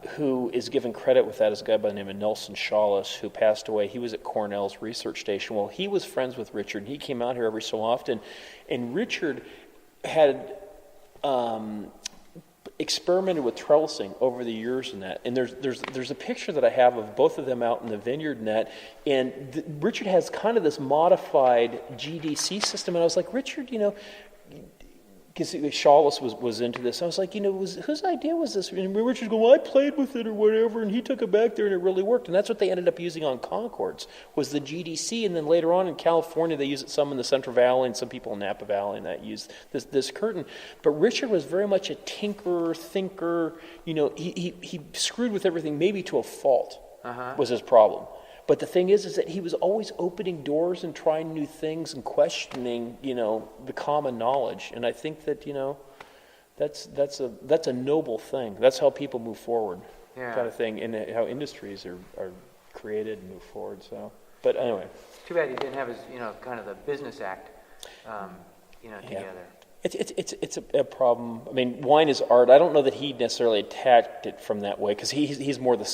who is given credit with that is a guy by the name of Nelson Shawless, who passed away. He was at Cornell's research station. Well, he was friends with Richard, and he came out here every so often. And Richard had experimented with trellising over the years and that. And there's a picture that I have of both of them out in the vineyard and that. And Richard has kind of this modified GDC system. And I was like, Richard, because Shawless was into this. I was like, whose idea was this? And Richard's going, well, I played with it or whatever, and he took it back there, and it really worked. And that's what they ended up using on Concords, was the GDC. And then later on in California, they use it some in the Central Valley, and some people in Napa Valley, and that used this curtain. But Richard was very much a tinker, thinker. He screwed with everything, maybe to a fault, was his problem. But the thing is that he was always opening doors and trying new things and questioning, the common knowledge. And I think that, that's a noble thing. That's how people move forward, kind of thing, and how industries are created and move forward. So, but anyway, too bad he didn't have his, kind of the business act, together. It's a problem. I mean, wine is art. I don't know that he necessarily attacked it from that way, because he's more the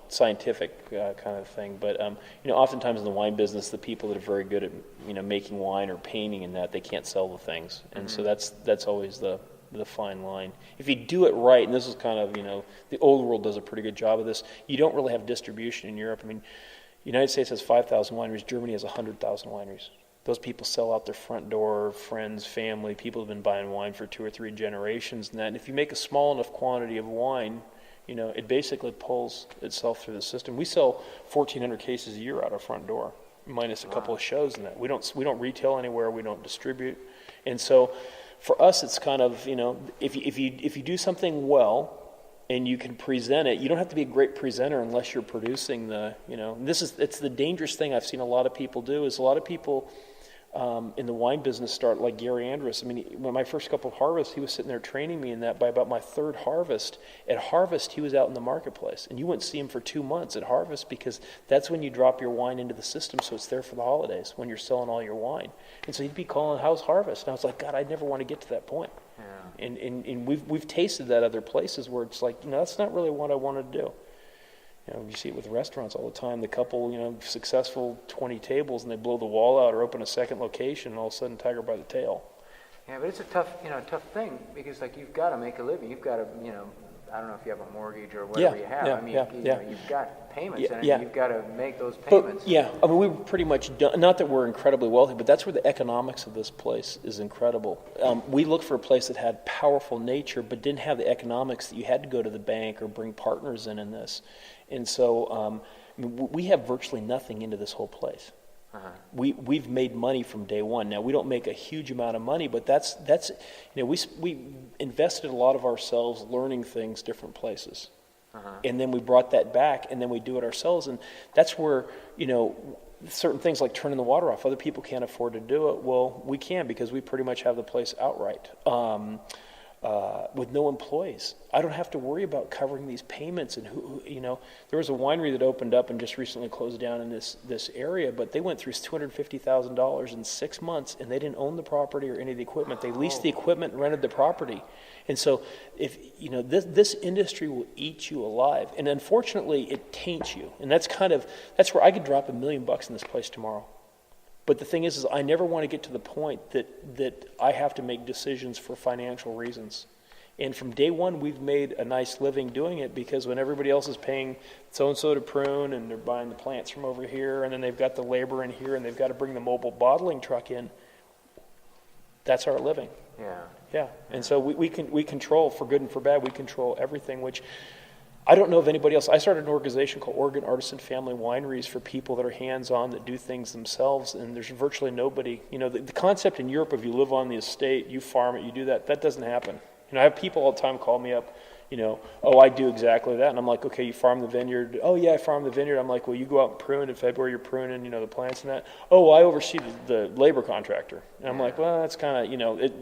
scientific kind of thing. But oftentimes in the wine business, the people that are very good at making wine or painting and that, they can't sell the things, and so that's always the fine line. If you do it right, and this is kind of the old world does a pretty good job of this. You don't really have distribution in Europe. I mean, the United States has 5,000 wineries. Germany has 100,000 wineries. Those people sell out their front door, friends, family. People have been buying wine for 2 or 3 generations, and that. And if you make a small enough quantity of wine, it basically pulls itself through the system. We sell 1,400 cases a year out our front door, minus a couple of shows and that. We don't retail anywhere. We don't distribute, and so for us, it's kind of if you do something well and you can present it, you don't have to be a great presenter unless you're producing the it's the dangerous thing I've seen a lot of people do. Is a lot of people in the wine business start like Gary Andrus. I mean, when my first couple of harvests, he was sitting there training me in that. By about my 3rd harvest, at harvest, he was out in the marketplace. And you wouldn't see him for 2 months at harvest, because that's when you drop your wine into the system so it's there for the holidays, when you're selling all your wine. And so he'd be calling, how's harvest? And I was like, God, I'd never want to get to that point. Yeah. And we've tasted that other places where it's like, that's not really what I want to do. You see it with restaurants all the time. The couple, successful 20 tables, and they blow the wall out or open a second location, and all of a sudden, tiger by the tail. Yeah, but it's a tough thing, because you've got to make a living. You've got to, I don't know if you have a mortgage or whatever you have. You've got payments, and you've got to make those payments. But, we were pretty much done. Not that we're incredibly wealthy, but that's where the economics of this place is incredible. We looked for a place that had powerful nature, but didn't have the economics that you had to go to the bank or bring partners in this. And so we have virtually nothing into this whole place. We've made money from day one. Now, we don't make a huge amount of money, but that's we invested a lot of ourselves learning things different places. And then we brought that back, and then we do it ourselves. And that's where, certain things like turning the water off, other people can't afford to do it. Well, we can, because we pretty much have the place outright. With no employees. I don't have to worry about covering these payments. And there was a winery that opened up and just recently closed down in this area, but they went through $250,000 in 6 months, and they didn't own the property or any of the equipment. They leased the equipment and rented the property. And so, if this industry will eat you alive, and unfortunately, it taints you. And that's where I could drop $1 million in this place tomorrow. But the thing is I never want to get to the point that I have to make decisions for financial reasons. And from day one, we've made a nice living doing it, because when everybody else is paying so-and-so to prune, and they're buying the plants from over here, and then they've got the labor in here, and they've got to bring the mobile bottling truck in, that's our living. Yeah. And so we control, for good and for bad, we control everything, which I don't know of anybody else. I started an organization called Oregon Artisan Family Wineries for people that are hands-on, that do things themselves, and there's virtually nobody. The concept in Europe of you live on the estate, you farm it, you do that doesn't happen. I have people all the time call me up, I do exactly that. And I'm like, okay, you farm the vineyard? Oh, yeah, I farm the vineyard. I'm like, well, you go out and prune in February, you're pruning, the plants and that. Oh, well, I oversee the labor contractor. And I'm like, well, that's kind of,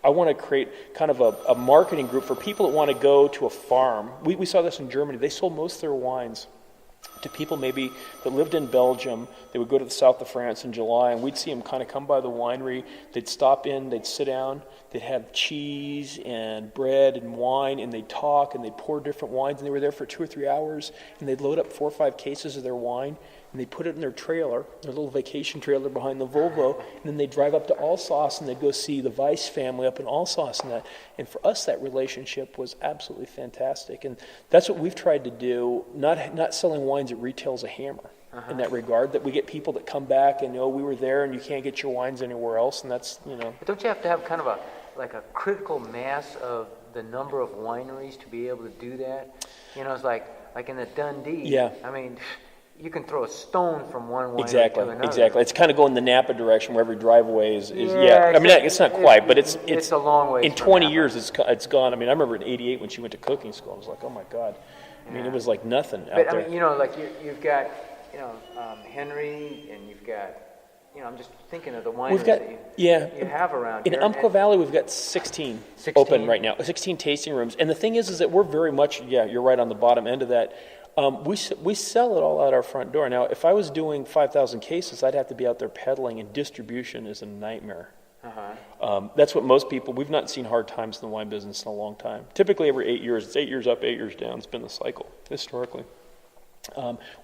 I want to create kind of a marketing group for people that want to go to a farm. We saw this in Germany. They sold most of their wines to people maybe that lived in Belgium. They would go to the south of France in July, and we'd see them kind of come by the winery. They'd stop in, they'd sit down, they'd have cheese and bread and wine, and they'd talk, and they'd pour different wines, and they were there for 2 or 3 hours, and they'd load up 4 or 5 cases of their wine, and they put it in their trailer, their little vacation trailer behind the Volvo, and then they'd drive up to Alsace, and they'd go see the Weiss family up in Alsace and that. And for us, that relationship was absolutely fantastic. And that's what we've tried to do, not selling wines at retail as a hammer in that regard, that we get people that come back and, we were there and you can't get your wines anywhere else, and that's, But don't you have to have kind of like a critical mass of the number of wineries to be able to do that? You know, it's like in the Dundee. Yeah. I mean, you can throw a stone from one winery Exactly, to another. exactly. It's kind of going the Napa direction where every driveway is Yeah, I mean, it's not quite, but it's a long way. In 20 years, it's gone. I mean, I remember in '88 when she went to cooking school, I was like, oh my God. I mean, it was like nothing out there. I mean, you know, like you've got, you know, Henry, and you've got, you know, I'm just thinking of the wineries that you have around here. In Umpqua Valley, we've got 16 open right now, 16 tasting rooms. And the thing is that we're very much, you're right on the bottom end of that. We sell it all out our front door. Now, if I was doing 5,000 cases, I'd have to be out there peddling, and distribution is a nightmare. That's what most people, we've not seen hard times in the wine business in a long time. Typically every 8 years, it's 8 years up, 8 years down. It's been the cycle, historically.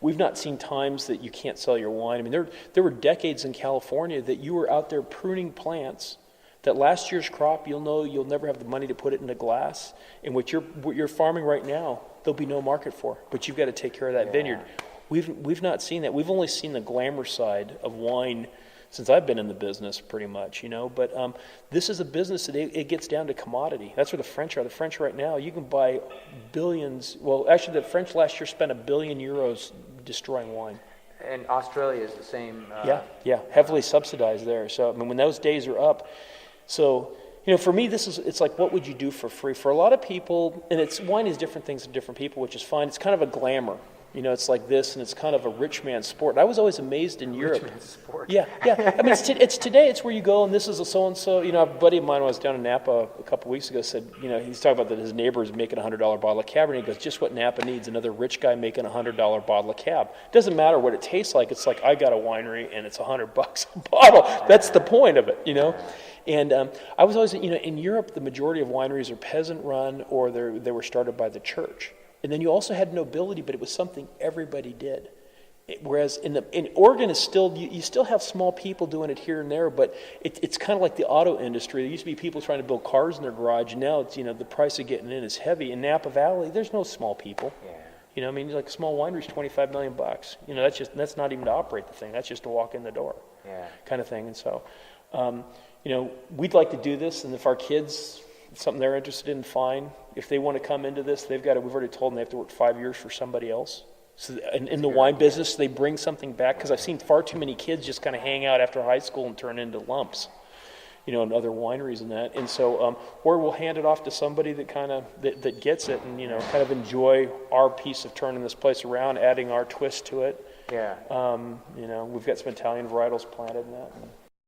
We've not seen times that you can't sell your wine. I mean, there were decades in California that you were out there pruning plants that last year's crop, you'll never have the money to put it into glass. And what you're farming right now, there'll be no market for. But you've got to take care of that vineyard. We've not seen that. We've only seen the glamour side of wine since I've been in the business, pretty much, you know. But this is a business that it gets down to commodity. That's where the French are. The French right now, you can buy billions. Well, actually, the French last year spent €1 billion destroying wine. And Australia is the same. Heavily subsidized there. So, I mean, when those days are up, so, you know, for me, it's like, what would you do for free? For a lot of people, and wine is different things to different people, which is fine. It's kind of a glamour. You know, it's like this, and it's kind of a rich man's sport. I was always amazed in Europe. Rich man's sport. Yeah. I mean, it's today. It's where you go, and this is a so-and-so. You know, a buddy of mine when I was down in Napa a couple weeks ago said, you know, he's talking about that his neighbor is making a $100 bottle of Cabernet. He goes, just what Napa needs, another rich guy making a $100 bottle of Cab. Doesn't matter what it tastes like. It's like, I got a winery, and it's $100 a bottle. That's the point of it, you know. And I was always, you know, in Europe, the majority of wineries are peasant-run, or they were started by the church. And then you also had nobility, but it was something everybody did. Whereas in Oregon, is still you still have small people doing it here and there, but it's kind of like the auto industry. There used to be people trying to build cars in their garage. And now it's, you know, the price of getting in is heavy. In Napa Valley, there's no small people. Yeah. You know, I mean, like a small winery's $25 million. You know, that's not even to operate the thing. That's just to walk in the door. Yeah. Kind of thing. And so, you know, we'd like to do this, and if our kids, it's something they're interested in, fine. If they want to come into this, we've already told them they have to work 5 years for somebody else. So in the wine business, they bring something back, because I've seen far too many kids just kind of hang out after high school and turn into lumps, you know, in other wineries and that. And so, or we'll hand it off to somebody that kind of that gets it, and, you know, kind of enjoy our piece of turning this place around, adding our twist to it. Yeah. You know, we've got some Italian varietals planted in that.